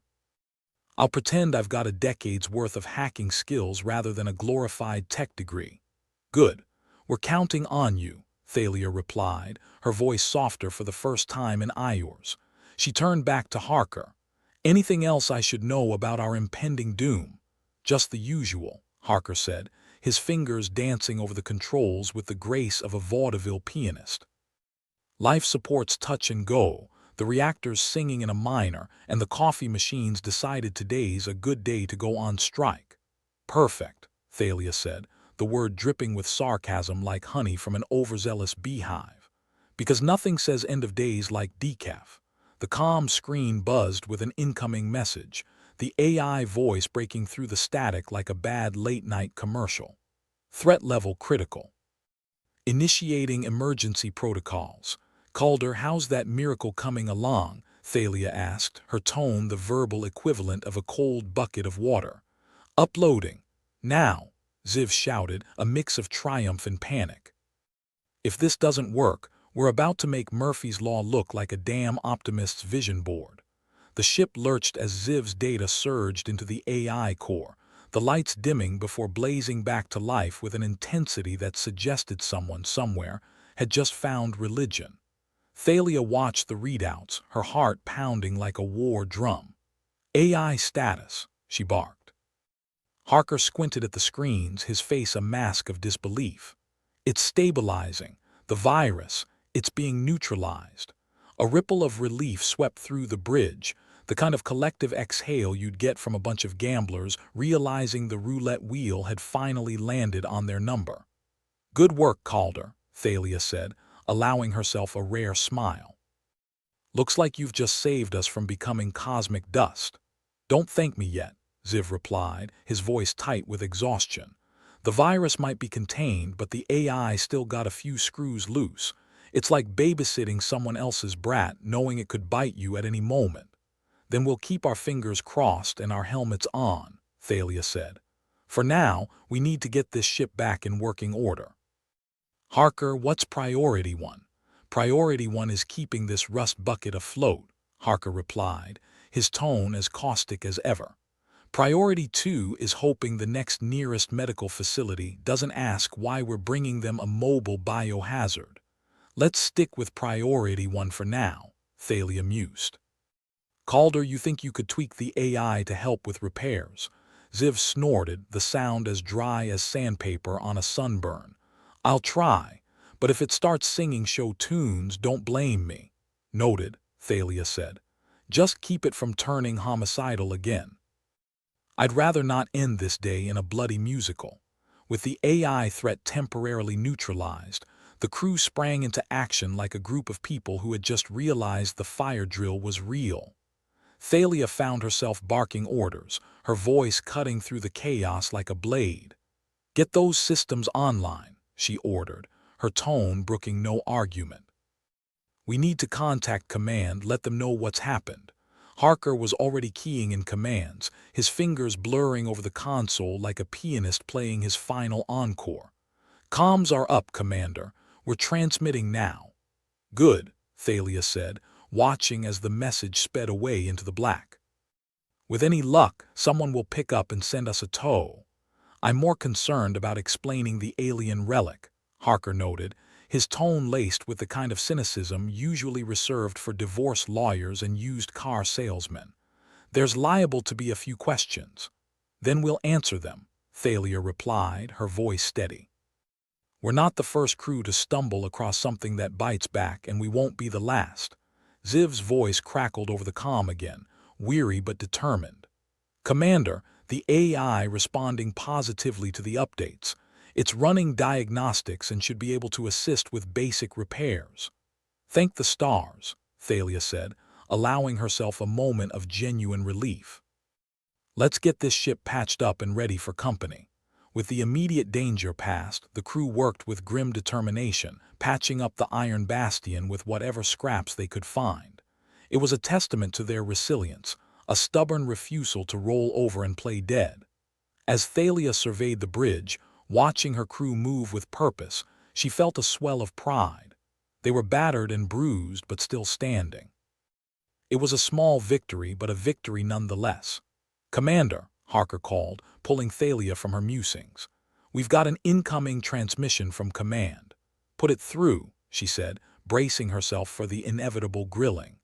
I'll pretend I've got a decade's worth of hacking skills rather than a glorified tech degree." "Good. We're counting on you," Thalia replied, her voice softer for the first time in Ior's. She turned back to Harker. "Anything else I should know about our impending doom?" "Just the usual," Harker said, his fingers dancing over the controls with the grace of a vaudeville pianist. "Life support's touch and go, the reactors singing in a minor, and the coffee machines decided today's a good day to go on strike." "Perfect," Thalia said, the word dripping with sarcasm like honey from an overzealous beehive. "Because nothing says end of days like decaf." The comm screen buzzed with an incoming message, the AI voice breaking through the static like a bad late-night commercial. "Threat level critical. Initiating emergency protocols." "Calder, how's that miracle coming along?" Thalia asked, her tone the verbal equivalent of a cold bucket of water. "Uploading. Now," Ziv shouted, a mix of triumph and panic. "If this doesn't work, we're about to make Murphy's Law look like a damn optimist's vision board." The ship lurched as Ziv's data surged into the AI core, the lights dimming before blazing back to life with an intensity that suggested someone somewhere had just found religion. Thalia watched the readouts, her heart pounding like a war drum. AI status, she barked. Harker squinted at the screens, his face a mask of disbelief. It's stabilizing. The virus, it's being neutralized. A ripple of relief swept through the bridge, the kind of collective exhale you'd get from a bunch of gamblers realizing the roulette wheel had finally landed on their number. Good work, Calder, Thalia said, allowing herself a rare smile. Looks like you've just saved us from becoming cosmic dust. Don't thank me yet, Ziv replied, his voice tight with exhaustion. The virus might be contained, but the AI still got a few screws loose. It's like babysitting someone else's brat, knowing it could bite you at any moment. Then we'll keep our fingers crossed and our helmets on, Thalia said. For now, we need to get this ship back in working order. Harker, what's priority one? Priority one is keeping this rust bucket afloat, Harker replied, his tone as caustic as ever. Priority two is hoping the next nearest medical facility doesn't ask why we're bringing them a mobile biohazard. Let's stick with priority one for now, Thalia mused. Calder, you think you could tweak the AI to help with repairs? Ziv snorted, the sound as dry as sandpaper on a sunburn. I'll try, but if it starts singing show tunes, don't blame me. Noted, Thalia said. Just keep it from turning homicidal again. I'd rather not end this day in a bloody musical. With the AI threat temporarily neutralized, the crew sprang into action like a group of people who had just realized the fire drill was real. Thalia found herself barking orders, her voice cutting through the chaos like a blade. Get those systems online, she ordered, her tone brooking no argument. We need to contact command, let them know what's happened. Harker was already keying in commands, his fingers blurring over the console like a pianist playing his final encore. Comms are up, Commander. We're transmitting now. Good, Thalia said, watching as the message sped away into the black. With any luck, someone will pick up and send us a tow. I'm more concerned about explaining the alien relic, Harker noted, his tone laced with the kind of cynicism usually reserved for divorce lawyers and used car salesmen. There's liable to be a few questions. Then we'll answer them, Thalia replied, her voice steady. We're not the first crew to stumble across something that bites back, and we won't be the last. Ziv's voice crackled over the comm again, weary but determined. Commander, the AI responding positively to the updates. It's running diagnostics and should be able to assist with basic repairs. Thank the stars, Thalia said, allowing herself a moment of genuine relief. Let's get this ship patched up and ready for company. With the immediate danger past, the crew worked with grim determination, patching up the Iron Bastion with whatever scraps they could find. It was a testament to their resilience, a stubborn refusal to roll over and play dead. As Thalia surveyed the bridge, watching her crew move with purpose, she felt a swell of pride. They were battered and bruised, but still standing. It was a small victory, but a victory nonetheless. Commander, Harker called, pulling Thalia from her musings. We've got an incoming transmission from command. Put it through, she said, bracing herself for the inevitable grilling.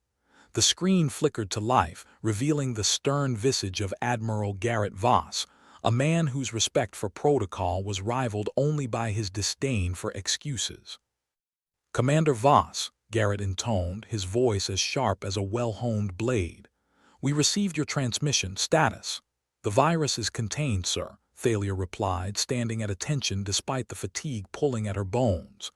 The screen flickered to life, revealing the stern visage of Admiral Garrett Voss, a man whose respect for protocol was rivaled only by his disdain for excuses. Commander Voss, Garrett intoned, his voice as sharp as a well-honed blade. We received your transmission. Status. The virus is contained, sir, Thalia replied, standing at attention despite the fatigue pulling at her bones.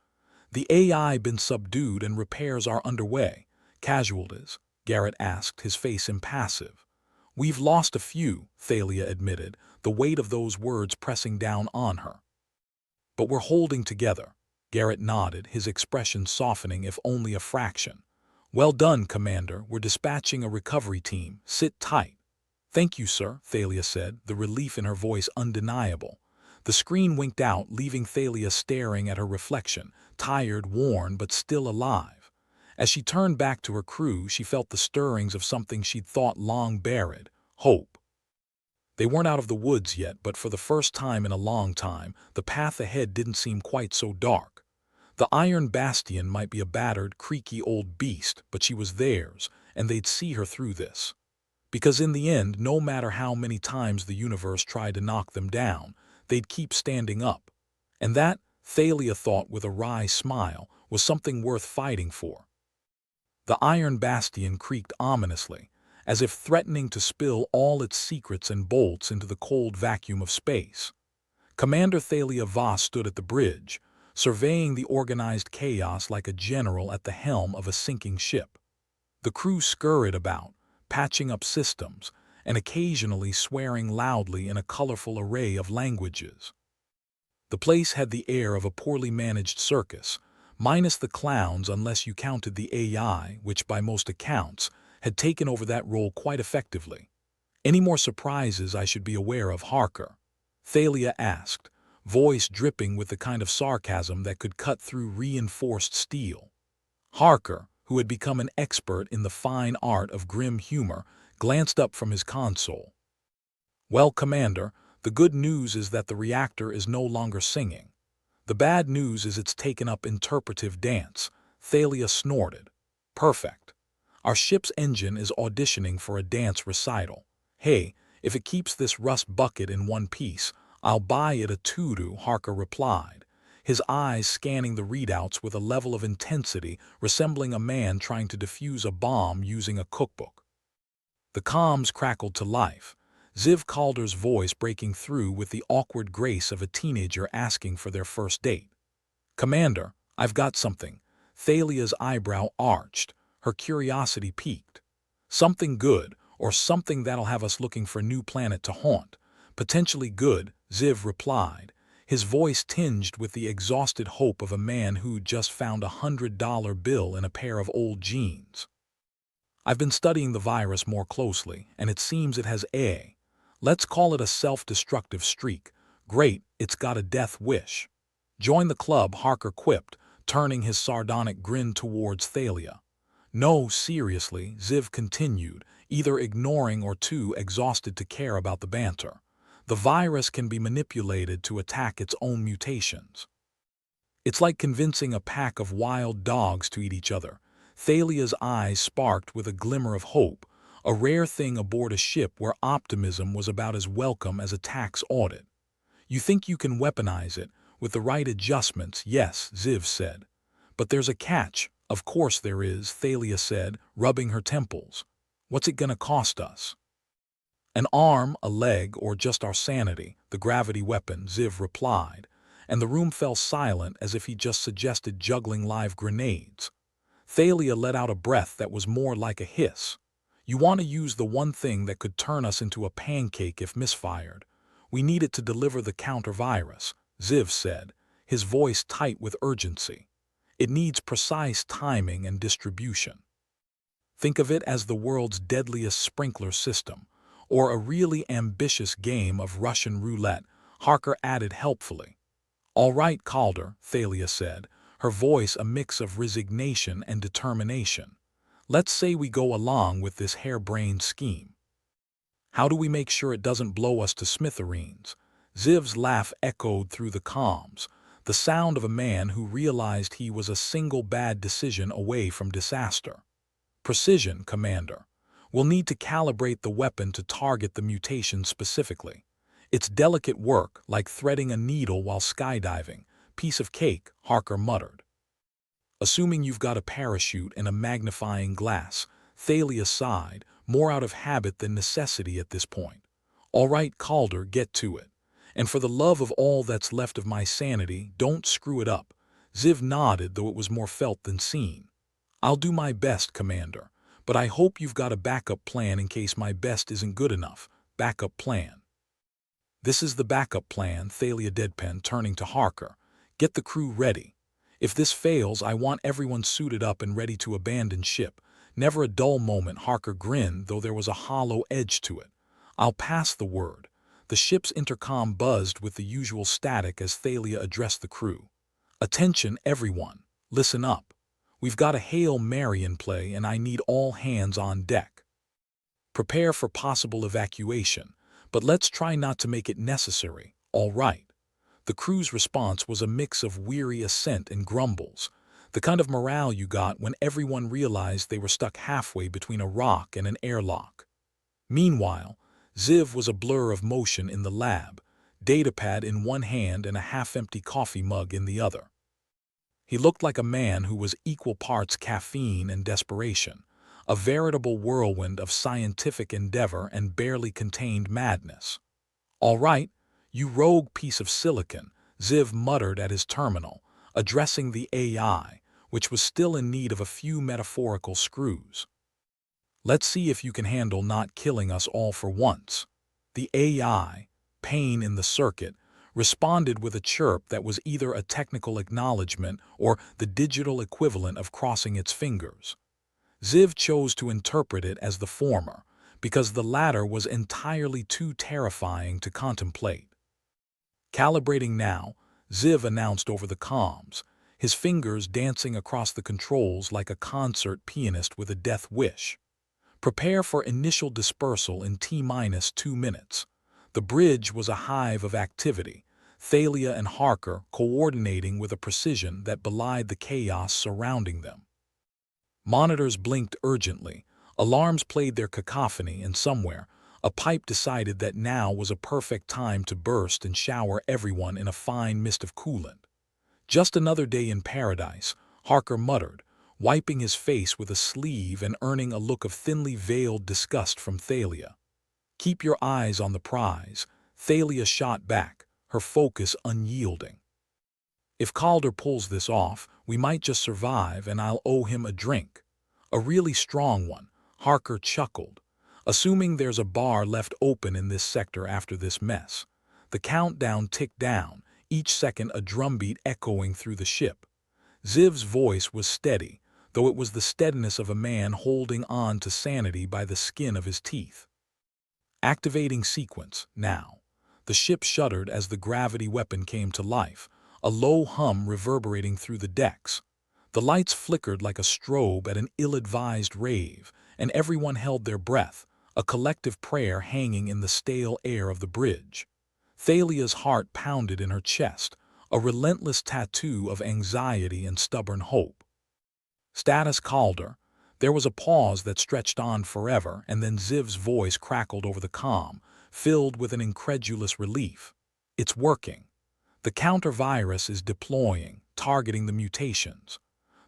The AI been subdued and repairs are underway. Casualties? Garrett asked, his face impassive. We've lost a few, Thalia admitted, the weight of those words pressing down on her. But we're holding together. Garrett nodded, his expression softening if only a fraction. Well done, Commander. We're dispatching a recovery team. Sit tight. Thank you, sir, Thalia said, the relief in her voice undeniable. The screen winked out, leaving Thalia staring at her reflection, tired, worn, but still alive. As she turned back to her crew, she felt the stirrings of something she'd thought long buried, hope. They weren't out of the woods yet, but for the first time in a long time, the path ahead didn't seem quite so dark. The Iron Bastion might be a battered, creaky old beast, but she was theirs, and they'd see her through this. Because in the end, no matter how many times the universe tried to knock them down, they'd keep standing up. And that, Thalia thought with a wry smile, was something worth fighting for. The Iron Bastion creaked ominously, as if threatening to spill all its secrets and bolts into the cold vacuum of space. Commander Thalia Voss stood at the bridge, surveying the organized chaos like a general at the helm of a sinking ship. The crew scurried about, patching up systems, and occasionally swearing loudly in a colorful array of languages. The place had the air of a poorly managed circus, minus the clowns unless you counted the AI, which by most accounts had taken over that role quite effectively. "Any more surprises I should be aware of, Harker?" Thalia asked, voice dripping with the kind of sarcasm that could cut through reinforced steel. Harker, who had become an expert in the fine art of grim humor, glanced up from his console. "Well, Commander, the good news is that the reactor is no longer singing. The bad news is it's taken up interpretive dance," Thalia snorted. "Perfect. Our ship's engine is auditioning for a dance recital. Hey, if it keeps this rust bucket in one piece, I'll buy it a tutu," Harker replied, his eyes scanning the readouts with a level of intensity resembling a man trying to defuse a bomb using a cookbook. The comms crackled to life, Ziv Calder's voice breaking through with the awkward grace of a teenager asking for their first date. "Commander, I've got something." Thalia's eyebrow arched, her curiosity piqued. "Something good, or something that'll have us looking for a new planet to haunt." "Potentially good," Ziv replied, his voice tinged with the exhausted hope of a man who'd just found $100 bill in a pair of old jeans. "I've been studying the virus more closely, and it seems it has let's call it a self-destructive streak. Great, it's got a death wish." "Join the club," Harker quipped, turning his sardonic grin towards Thalia. "No, seriously," Ziv continued, either ignoring or too exhausted to care about the banter. "The virus can be manipulated to attack its own mutations. It's like convincing a pack of wild dogs to eat each other." Thalia's eyes sparked with a glimmer of hope, a rare thing aboard a ship where optimism was about as welcome as a tax audit. "You think you can weaponize it, with the right adjustments?" "Yes," Ziv said. "But there's a catch." "Of course there is," Thalia said, rubbing her temples. "What's it gonna cost us?" "An arm, a leg, or just our sanity, the gravity weapon," Ziv replied, and the room fell silent as if he just suggested juggling live grenades. Thalia let out a breath that was more like a hiss. "You want to use the one thing that could turn us into a pancake if misfired. We need it to deliver the counter-virus," Ziv said, his voice tight with urgency. "It needs precise timing and distribution. Think of it as the world's deadliest sprinkler system, or a really ambitious game of Russian roulette," Harker added helpfully. "All right, Calder," Thalia said, her voice a mix of resignation and determination. "Let's say we go along with this harebrained scheme. How do we make sure it doesn't blow us to smithereens?" Ziv's laugh echoed through the comms, the sound of a man who realized he was a single bad decision away from disaster. "Precision, Commander. We'll need to calibrate the weapon to target the mutation specifically. It's delicate work, like threading a needle while skydiving. Piece of cake," Harker muttered. "Assuming you've got a parachute and a magnifying glass," Thalia sighed, more out of habit than necessity at this point. "All right, Calder, get to it. And for the love of all that's left of my sanity, don't screw it up." Ziv nodded, though it was more felt than seen. "I'll do my best, Commander, but I hope you've got a backup plan in case my best isn't good enough." "Backup plan?" "This is the backup plan," Thalia deadpan, turning to Harker. "Get the crew ready. If this fails, I want everyone suited up and ready to abandon ship." "Never a dull moment," Harker grinned, though there was a hollow edge to it. "I'll pass the word." The ship's intercom buzzed with the usual static as Thalia addressed the crew. "Attention, everyone. Listen up. We've got a Hail Mary in play, and I need all hands on deck. Prepare for possible evacuation, but let's try not to make it necessary, all right? The crew's response was a mix of weary assent and grumbles, the kind of morale you got when everyone realized they were stuck halfway between a rock and an airlock. Meanwhile, Ziv was a blur of motion in the lab, datapad in one hand and a half-empty coffee mug in the other. He looked like a man who was equal parts caffeine and desperation, a veritable whirlwind of scientific endeavor and barely contained madness. "All right, you rogue piece of silicon," Ziv muttered at his terminal, addressing the AI, which was still in need of a few metaphorical screws. "Let's see if you can handle not killing us all for once." The AI, pain in the circuit, responded with a chirp that was either a technical acknowledgement or the digital equivalent of crossing its fingers. Ziv chose to interpret it as the former, because the latter was entirely too terrifying to contemplate. "Calibrating now," Ziv announced over the comms, his fingers dancing across the controls like a concert pianist with a death wish. "Prepare for initial dispersal in T-2 minutes." The bridge was a hive of activity, Thalia and Harker coordinating with a precision that belied the chaos surrounding them. Monitors blinked urgently, alarms played their cacophony, and somewhere, a pipe decided that now was a perfect time to burst and shower everyone in a fine mist of coolant. "Just another day in paradise," Harker muttered, wiping his face with a sleeve and earning a look of thinly veiled disgust from Thalia. "Keep your eyes on the prize," Thalia shot back, her focus unyielding. "If Calder pulls this off, we might just survive and I'll owe him a drink." "A really strong one," Harker chuckled. "Assuming there's a bar left open in this sector after this mess." The countdown ticked down, each second a drumbeat echoing through the ship. Ziv's voice was steady, though it was the steadiness of a man holding on to sanity by the skin of his teeth. "Activating sequence, now." The ship shuddered as the gravity weapon came to life, a low hum reverberating through the decks. The lights flickered like a strobe at an ill-advised rave, and everyone held their breath, a collective prayer hanging in the stale air of the bridge. Thalia's heart pounded in her chest, a relentless tattoo of anxiety and stubborn hope. "Status Calder." There was a pause that stretched on forever, and then Ziv's voice crackled over the comm, filled with an incredulous relief. "It's working. The counter-virus is deploying, targeting the mutations.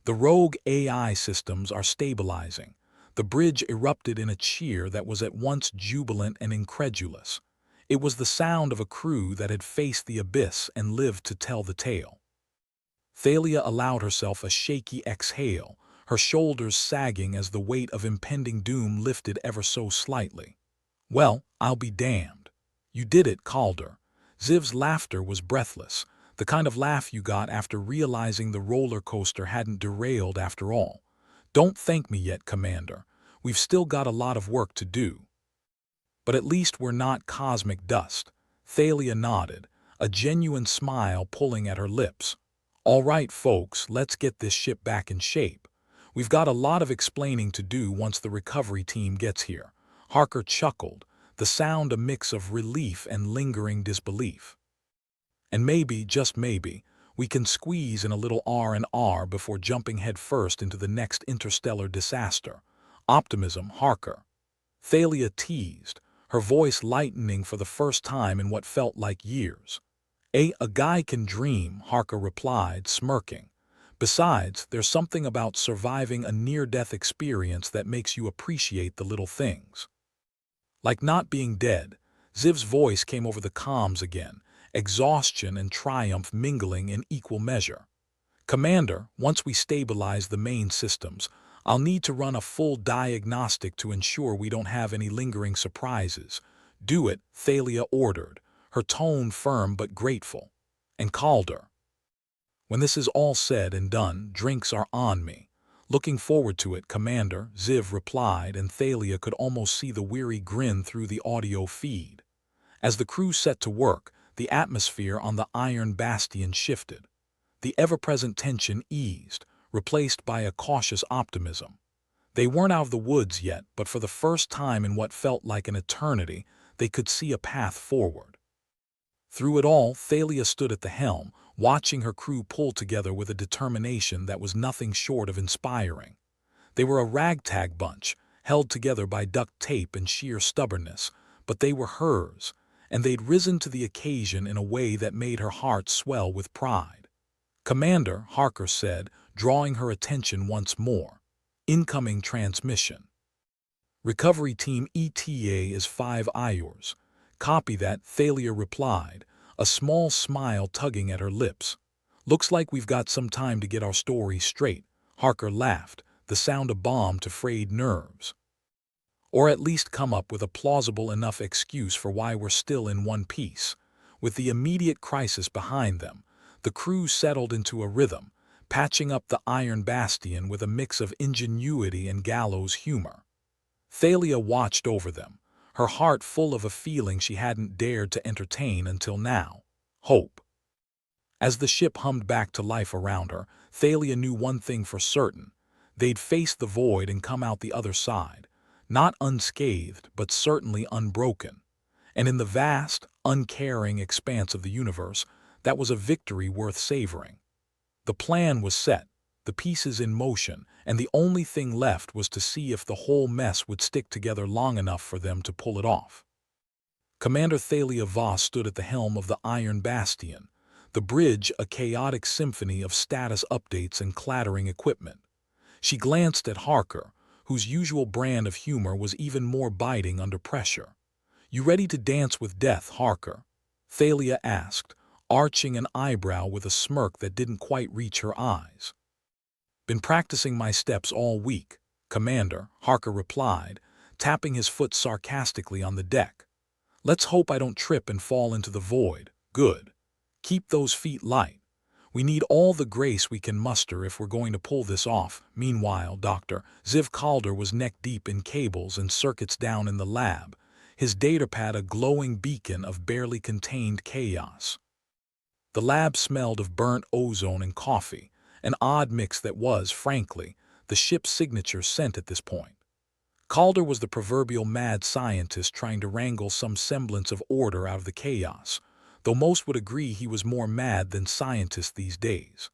The rogue AI systems are stabilizing." The bridge erupted in a cheer that was at once jubilant and incredulous. It was the sound of a crew that had faced the abyss and lived to tell the tale. Thalia allowed herself a shaky exhale, her shoulders sagging as the weight of impending doom lifted ever so slightly. "Well, I'll be damned. You did it, Calder." Ziv's laughter was breathless, the kind of laugh you got after realizing the roller coaster hadn't derailed after all. "Don't thank me yet, Commander. We've still got a lot of work to do." "But at least we're not cosmic dust." Thalia nodded, a genuine smile pulling at her lips. "All right, folks, let's get this ship back in shape. We've got a lot of explaining to do once the recovery team gets here." Harker chuckled, the sound a mix of relief and lingering disbelief. "And maybe, just maybe, we can squeeze in a little R&R before jumping headfirst into the next interstellar disaster." "Optimism, Harker." Thalia teased, her voice lightening for the first time in what felt like years. A guy can dream," Harker replied, smirking. "Besides, there's something about surviving a near-death experience that makes you appreciate the little things. Like not being dead." Ziv's voice came over the comms again, exhaustion and triumph mingling in equal measure. "Commander, once we stabilize the main systems, I'll need to run a full diagnostic to ensure we don't have any lingering surprises." "Do it," Thalia ordered, her tone firm but grateful. "And Calder, when this is all said and done, drinks are on me." "Looking forward to it, Commander," Ziv replied, and Thalia could almost see the weary grin through the audio feed. As the crew set to work, the atmosphere on the Iron Bastion shifted. The ever-present tension eased, replaced by a cautious optimism. They weren't out of the woods yet, but for the first time in what felt like an eternity, they could see a path forward. Through it all, Thalia stood at the helm, watching her crew pull together with a determination that was nothing short of inspiring. They were a ragtag bunch, held together by duct tape and sheer stubbornness, but they were hers, and they'd risen to the occasion in a way that made her heart swell with pride. "Commander," Harker said, drawing her attention once more. "Incoming transmission. Recovery Team ETA is 5 hours. Copy that," Thalia replied, a small smile tugging at her lips. "Looks like we've got some time to get our story straight," Harker laughed, the sound a balm to frayed nerves. "Or at least come up with a plausible enough excuse for why we're still in one piece." With the immediate crisis behind them, the crew settled into a rhythm, patching up the Iron Bastion with a mix of ingenuity and gallows humor. Thalia watched over them, her heart full of a feeling she hadn't dared to entertain until now: hope. As the ship hummed back to life around her, Thalia knew one thing for certain: they'd face the void and come out the other side, not unscathed, but certainly unbroken. And in the vast, uncaring expanse of the universe, that was a victory worth savoring. The plan was set, the pieces in motion, and the only thing left was to see if the whole mess would stick together long enough for them to pull it off. Commander Thalia Voss stood at the helm of the Iron Bastion, the bridge a chaotic symphony of status updates and clattering equipment. She glanced at Harker, whose usual brand of humor was even more biting under pressure. "You ready to dance with death, Harker?" Thalia asked, arching an eyebrow with a smirk that didn't quite reach her eyes. "Been practicing my steps all week, Commander," Harker replied, tapping his foot sarcastically on the deck. "Let's hope I don't trip and fall into the void." "Good. Keep those feet light. We need all the grace we can muster if we're going to pull this off." Meanwhile, Dr. Ziv Calder was neck-deep in cables and circuits down in the lab, his datapad a glowing beacon of barely contained chaos. The lab smelled of burnt ozone and coffee, an odd mix that was, frankly, the ship's signature scent at this point. Calder was the proverbial mad scientist trying to wrangle some semblance of order out of the chaos, though most would agree he was more mad than scientist these days.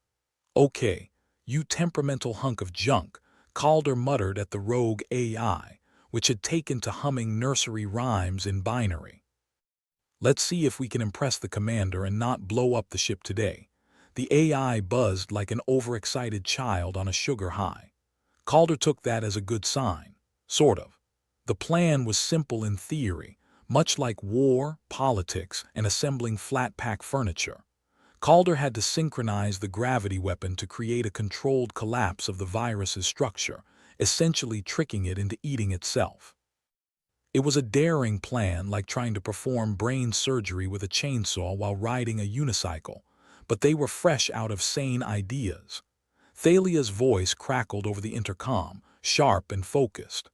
"Okay, you temperamental hunk of junk," Calder muttered at the rogue AI, which had taken to humming nursery rhymes in binary. "Let's see if we can impress the commander and not blow up the ship today." The AI buzzed like an overexcited child on a sugar high. Calder took that as a good sign. Sort of. The plan was simple in theory, much like war, politics, and assembling flat-pack furniture. Calder had to synchronize the gravity weapon to create a controlled collapse of the virus's structure, essentially tricking it into eating itself. It was a daring plan, like trying to perform brain surgery with a chainsaw while riding a unicycle, but they were fresh out of sane ideas. Thalia's voice crackled over the intercom, sharp and focused.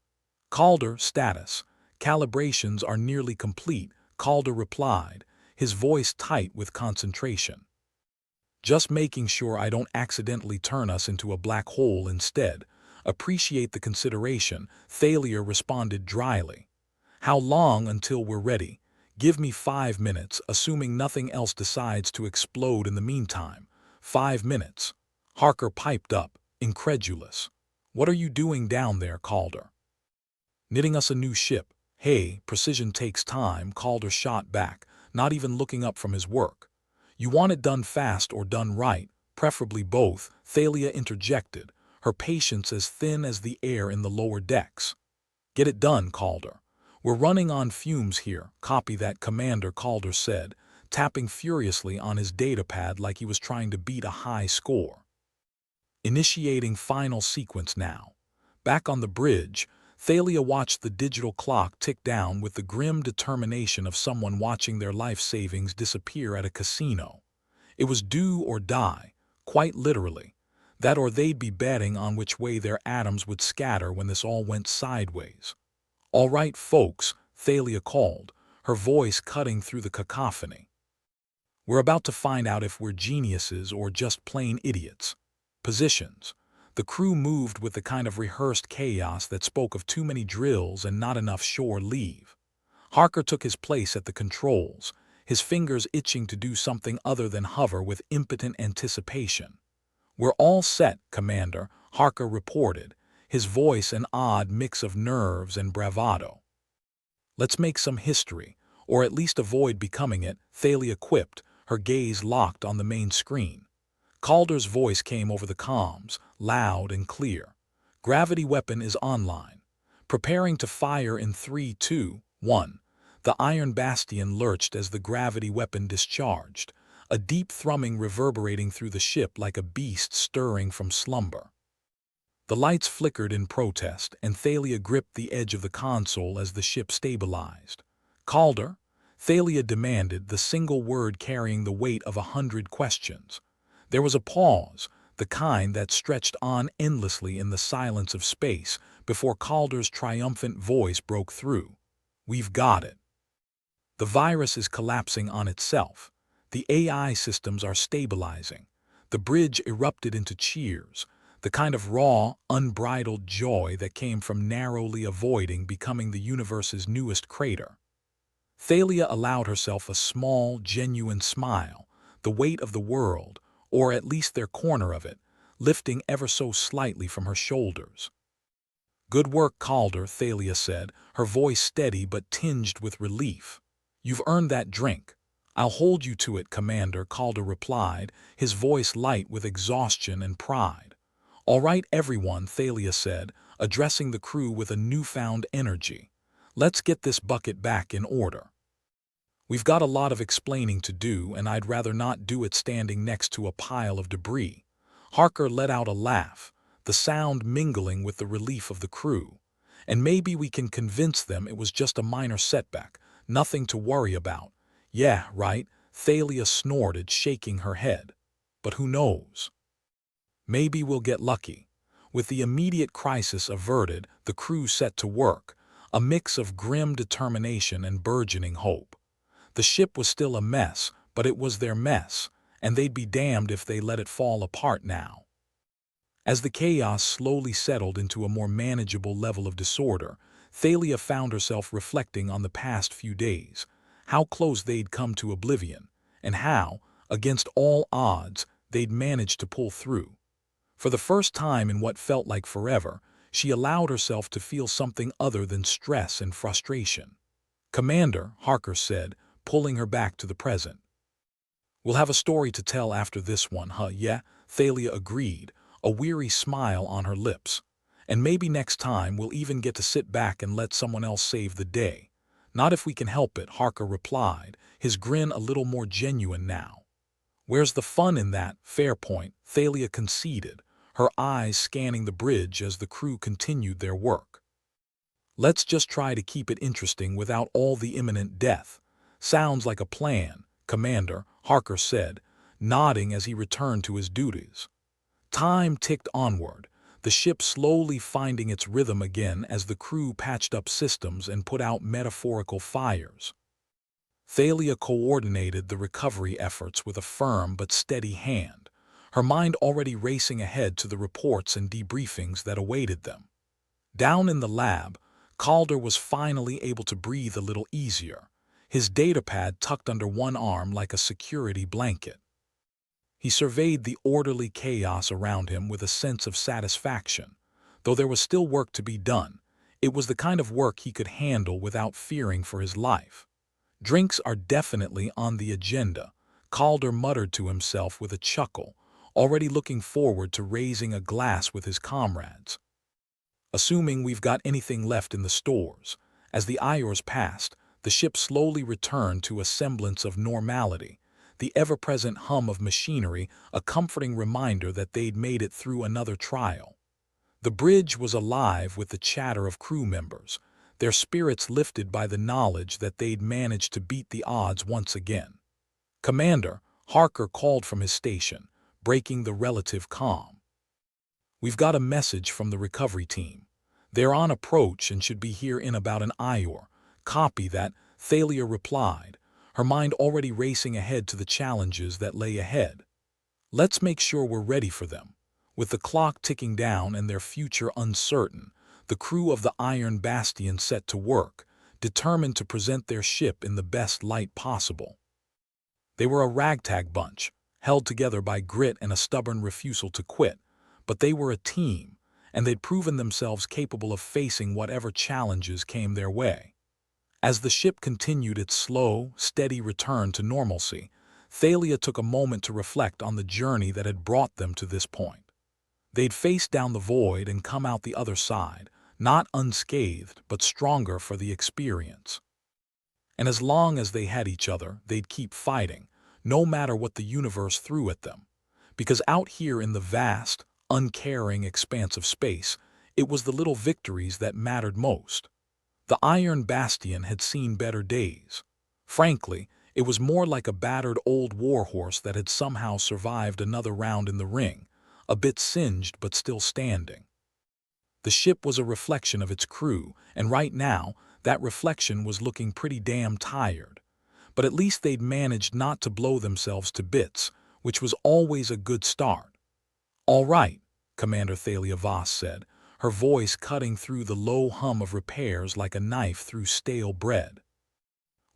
"Calder, status. Calibrations are nearly complete," Calder replied, his voice tight with concentration. "Just making sure I don't accidentally turn us into a black hole instead." "Appreciate the consideration," Thalia responded dryly. "How long until we're ready?" "Give me 5 minutes, assuming nothing else decides to explode in the meantime." 5 minutes. Harker piped up, incredulous. "What are you doing down there, Calder?" "Knitting us a new ship." "Hey, precision takes time," Calder shot back, not even looking up from his work. "You want it done fast or done right, preferably both," Thalia interjected, her patience as thin as the air in the lower decks. "Get it done, Calder. We're running on fumes here." "Copy that, Commander," Calder said, tapping furiously on his datapad like he was trying to beat a high score. Initiating final sequence now. Back on the bridge, Thalia watched the digital clock tick down with the grim determination of someone watching their life savings disappear at a casino. It was do or die, quite literally. That or they'd be betting on which way their atoms would scatter when this all went sideways. "All right, folks," Thalia called, her voice cutting through the cacophony. "We're about to find out if we're geniuses or just plain idiots." Positions. The crew moved with the kind of rehearsed chaos that spoke of too many drills and not enough shore leave. Harker took his place at the controls, his fingers itching to do something other than hover with impotent anticipation. "We're all set, Commander," Harker reported, his voice an odd mix of nerves and bravado. "Let's make some history, or at least avoid becoming it," Thalia quipped, her gaze locked on the main screen. Calder's voice came over the comms, loud and clear. "Gravity weapon is online. Preparing to fire in 3, 2, 1. The iron bastion lurched as the gravity weapon discharged, a deep thrumming reverberating through the ship like a beast stirring from slumber. The lights flickered in protest, and Thalia gripped the edge of the console as the ship stabilized. "Calder?" Thalia demanded, the single word carrying the weight of 100 questions. There was a pause, the kind that stretched on endlessly in the silence of space, before Calder's triumphant voice broke through. "We've got it. The virus is collapsing on itself. The AI systems are stabilizing." The bridge erupted into cheers, the kind of raw, unbridled joy that came from narrowly avoiding becoming the universe's newest crater. Thalia allowed herself a small, genuine smile, the weight of the world, or at least their corner of it, lifting ever so slightly from her shoulders. "Good work, Calder," Thalia said, her voice steady but tinged with relief. "You've earned that drink." "I'll hold you to it, Commander," Calder replied, his voice light with exhaustion and pride. "All right, everyone," Thalia said, addressing the crew with a newfound energy. "Let's get this bucket back in order. We've got a lot of explaining to do, and I'd rather not do it standing next to a pile of debris." Harker let out a laugh, the sound mingling with the relief of the crew. "And maybe we can convince them it was just a minor setback, nothing to worry about." "Yeah, right," Thalia snorted, shaking her head. "But who knows? Maybe we'll get lucky." With the immediate crisis averted, the crew set to work, a mix of grim determination and burgeoning hope. The ship was still a mess, but it was their mess, and they'd be damned if they let it fall apart now. As the chaos slowly settled into a more manageable level of disorder, Thalia found herself reflecting on the past few days, how close they'd come to oblivion, and how, against all odds, they'd managed to pull through. For the first time in what felt like forever, she allowed herself to feel something other than stress and frustration. "Commander," Harker said, pulling her back to the present. "We'll have a story to tell after this one, huh?" "Yeah," Thalia agreed, a weary smile on her lips. "And maybe next time we'll even get to sit back and let someone else save the day." "Not if we can help it," Harker replied, his grin a little more genuine now. "Where's the fun in that?" "Fair point," Thalia conceded, her eyes scanning the bridge as the crew continued their work. "Let's just try to keep it interesting without all the imminent death." "Sounds like a plan, Commander," Harker said, nodding as he returned to his duties. Time ticked onward, the ship slowly finding its rhythm again as the crew patched up systems and put out metaphorical fires. Thalia coordinated the recovery efforts with a firm but steady hand, her mind already racing ahead to the reports and debriefings that awaited them. Down in the lab, Calder was finally able to breathe a little easier, his datapad tucked under one arm like a security blanket. He surveyed the orderly chaos around him with a sense of satisfaction. Though there was still work to be done, it was the kind of work he could handle without fearing for his life. "Drinks are definitely on the agenda," Calder muttered to himself with a chuckle, already looking forward to raising a glass with his comrades. "Assuming we've got anything left in the stores." As the hours passed, the ship slowly returned to a semblance of normality, the ever-present hum of machinery a comforting reminder that they'd made it through another trial. The bridge was alive with the chatter of crew members, their spirits lifted by the knowledge that they'd managed to beat the odds once again. "Commander," Harker called from his station, breaking the relative calm. "We've got a message from the recovery team. They're on approach and should be here in about an hour." "Copy that," Thalia replied, her mind already racing ahead to the challenges that lay ahead. "Let's make sure we're ready for them." With the clock ticking down and their future uncertain, the crew of the Iron Bastion set to work, determined to present their ship in the best light possible. They were a ragtag bunch, held together by grit and a stubborn refusal to quit, but they were a team, and they'd proven themselves capable of facing whatever challenges came their way. As the ship continued its slow, steady return to normalcy, Thalia took a moment to reflect on the journey that had brought them to this point. They'd faced down the void and come out the other side, not unscathed, but stronger for the experience. And as long as they had each other, they'd keep fighting, no matter what the universe threw at them. Because out here in the vast, uncaring expanse of space, it was the little victories that mattered most. The Iron Bastion had seen better days. Frankly, it was more like a battered old warhorse that had somehow survived another round in the ring, a bit singed but still standing. The ship was a reflection of its crew, and right now, that reflection was looking pretty damn tired. But at least they'd managed not to blow themselves to bits, which was always a good start. "All right," Commander Thalia Voss said, her voice cutting through the low hum of repairs like a knife through stale bread.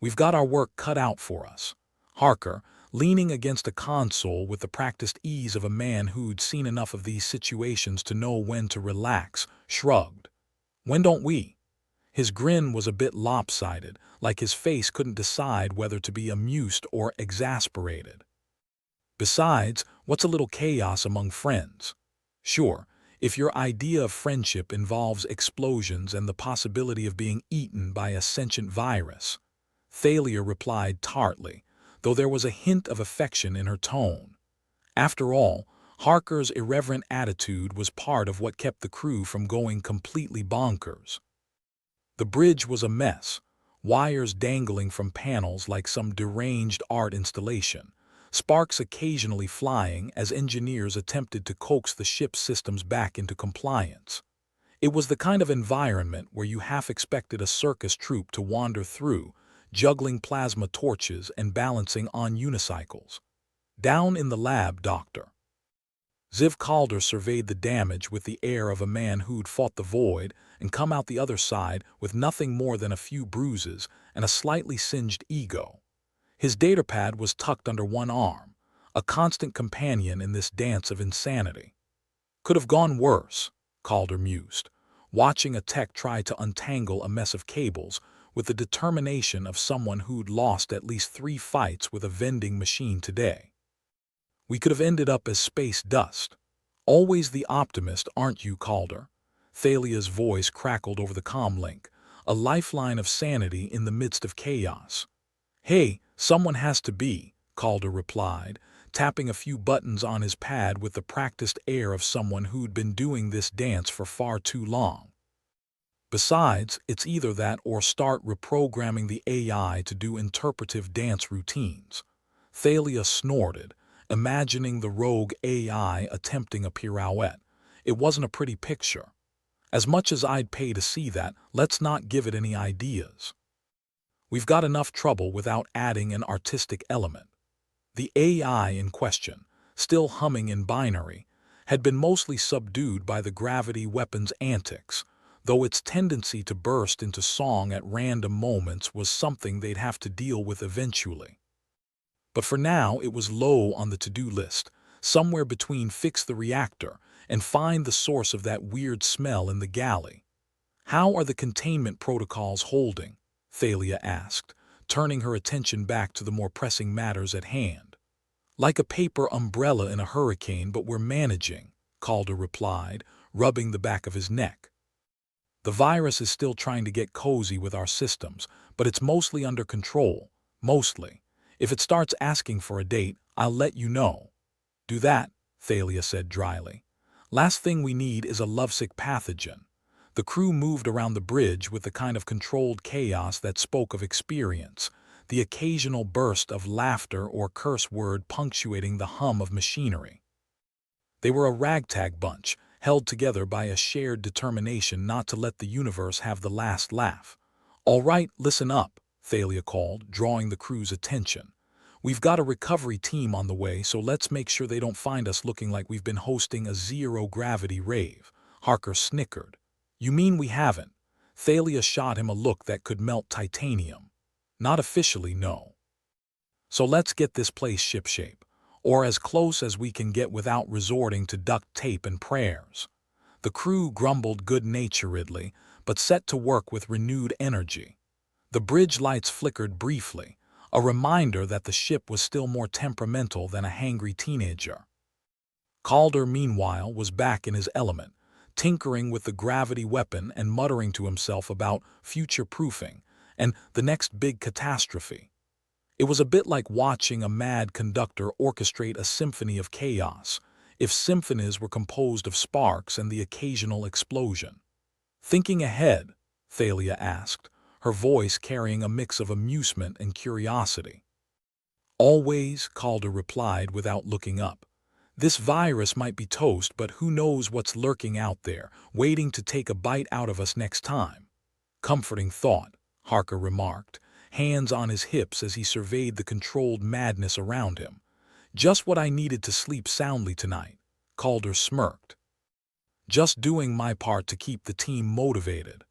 "We've got our work cut out for us." Harker, leaning against a console with the practiced ease of a man who'd seen enough of these situations to know when to relax, shrugged. "When don't we?" His grin was a bit lopsided, like his face couldn't decide whether to be amused or exasperated. "Besides, what's a little chaos among friends? Sure, if your idea of friendship involves explosions and the possibility of being eaten by a sentient virus," Thalia replied tartly, though there was a hint of affection in her tone. After all, Harker's irreverent attitude was part of what kept the crew from going completely bonkers. The bridge was a mess, wires dangling from panels like some deranged art installation, sparks occasionally flying as engineers attempted to coax the ship's systems back into compliance. It was the kind of environment where you half expected a circus troupe to wander through, juggling plasma torches and balancing on unicycles. "Down in the lab, Doctor." Ziv Calder surveyed the damage with the air of a man who'd fought the void and come out the other side with nothing more than a few bruises and a slightly singed ego. His datapad was tucked under one arm, a constant companion in this dance of insanity. "Could have gone worse," Calder mused, watching a tech try to untangle a mess of cables with the determination of someone who'd lost at least 3 fights with a vending machine today. "We could have ended up as space dust." "Always the optimist, aren't you, Calder?" Thalia's voice crackled over the comlink, a lifeline of sanity in the midst of chaos. "Hey, someone has to be," Calder replied, tapping a few buttons on his pad with the practiced air of someone who'd been doing this dance for far too long. "Besides, it's either that or start reprogramming the AI to do interpretive dance routines." Thalia snorted, imagining the rogue AI attempting a pirouette. It wasn't a pretty picture. As much as I'd pay to see that, let's not give it any ideas. We've got enough trouble without adding an artistic element. The AI in question, still humming in binary, had been mostly subdued by the gravity weapon's antics, though its tendency to burst into song at random moments was something they'd have to deal with eventually. But for now it was low on the to-do list, somewhere between fix the reactor and find the source of that weird smell in the galley. "How are the containment protocols holding?" Thalia asked, turning her attention back to the more pressing matters at hand. "Like a paper umbrella in a hurricane, but we're managing," Calder replied, rubbing the back of his neck. "The virus is still trying to get cozy with our systems, but it's mostly under control. Mostly. If it starts asking for a date, I'll let you know." "Do that," Thalia said dryly. "Last thing we need is a lovesick pathogen." The crew moved around the bridge with the kind of controlled chaos that spoke of experience, the occasional burst of laughter or curse word punctuating the hum of machinery. They were a ragtag bunch, held together by a shared determination not to let the universe have the last laugh. "All right, listen up," Thalia called, drawing the crew's attention. "We've got a recovery team on the way, so let's make sure they don't find us looking like we've been hosting a zero-gravity rave." Harker snickered. "You mean we haven't?" Thalia shot him a look that could melt titanium. Not officially, no. So let's get this place shipshape, or as close as we can get without resorting to duct tape and prayers. The crew grumbled good-naturedly, but set to work with renewed energy. The bridge lights flickered briefly, a reminder that the ship was still more temperamental than a hangry teenager. Calder, meanwhile, was back in his element, tinkering with the gravity weapon and muttering to himself about future-proofing and the next big catastrophe. It was a bit like watching a mad conductor orchestrate a symphony of chaos, if symphonies were composed of sparks and the occasional explosion. Thinking ahead, Thalia asked, her voice carrying a mix of amusement and curiosity. Always, Calder replied without looking up. This virus might be toast, but who knows what's lurking out there, waiting to take a bite out of us next time. Comforting thought, Harker remarked, hands on his hips as he surveyed the controlled madness around him. Just what I needed to sleep soundly tonight, Calder smirked. Just doing my part to keep the team motivated.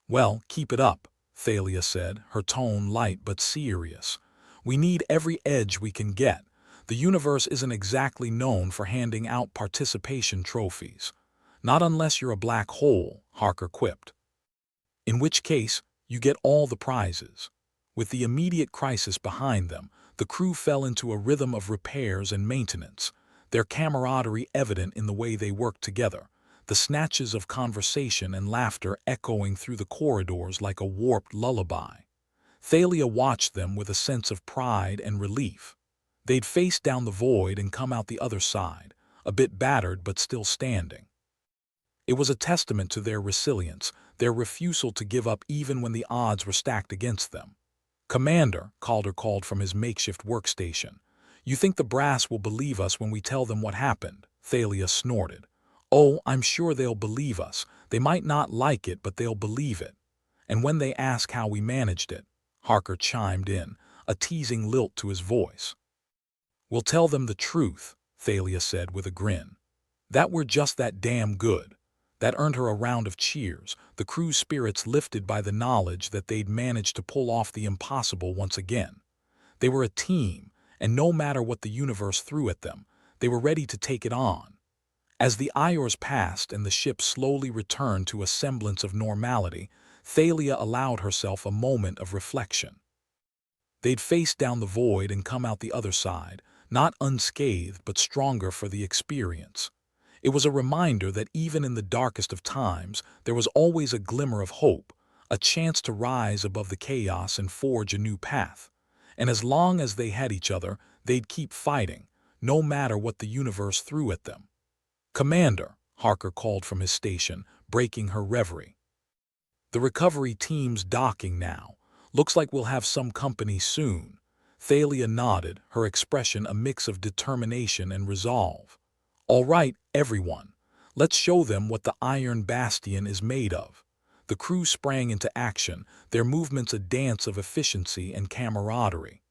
Well, keep it up, Thalia said, her tone light but serious. We need every edge we can get. The universe isn't exactly known for handing out participation trophies. Not unless you're a black hole, Harker quipped. In which case, you get all the prizes. With the immediate crisis behind them, the crew fell into a rhythm of repairs and maintenance, their camaraderie evident in the way they worked together, the snatches of conversation and laughter echoing through the corridors like a warped lullaby. Thalia watched them with a sense of pride and relief. They'd faced down the void and come out the other side, a bit battered but still standing. It was a testament to their resilience, their refusal to give up even when the odds were stacked against them. Commander, Calder called from his makeshift workstation. You think the brass will believe us when we tell them what happened? Thalia snorted. Oh, I'm sure they'll believe us. They might not like it, but they'll believe it. And when they ask how we managed it, Harker chimed in, a teasing lilt to his voice. We'll tell them the truth, Thalia said with a grin. That we're just that damn good. That earned her a round of cheers, the crew's spirits lifted by the knowledge that they'd managed to pull off the impossible once again. They were a team, and no matter what the universe threw at them, they were ready to take it on. As the hours passed and the ship slowly returned to a semblance of normality, Thalia allowed herself a moment of reflection. They'd faced down the void and come out the other side, not unscathed but stronger for the experience. It was a reminder that even in the darkest of times, there was always a glimmer of hope, a chance to rise above the chaos and forge a new path. And as long as they had each other, they'd keep fighting, no matter what the universe threw at them. Commander, Harker called from his station, breaking her reverie. The recovery team's docking now. Looks like we'll have some company soon. Thalia nodded, her expression a mix of determination and resolve. All right, everyone. Let's show them what the Iron Bastion is made of. The crew sprang into action, their movements a dance of efficiency and camaraderie.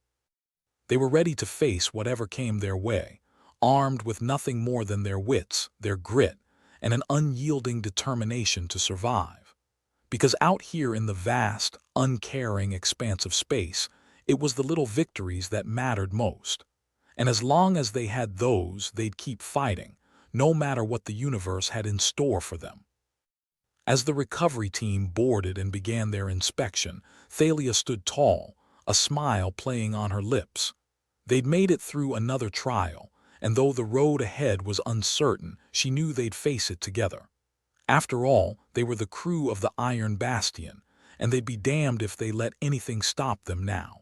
They were ready to face whatever came their way, armed with nothing more than their wits, their grit, and an unyielding determination to survive. Because out here in the vast, uncaring expanse of space, it was the little victories that mattered most. And as long as they had those, they'd keep fighting, no matter what the universe had in store for them. As the recovery team boarded and began their inspection, Thalia stood tall, a smile playing on her lips. They'd made it through another trial, and though the road ahead was uncertain, she knew they'd face it together. After all, they were the crew of the Iron Bastion, and they'd be damned if they let anything stop them now.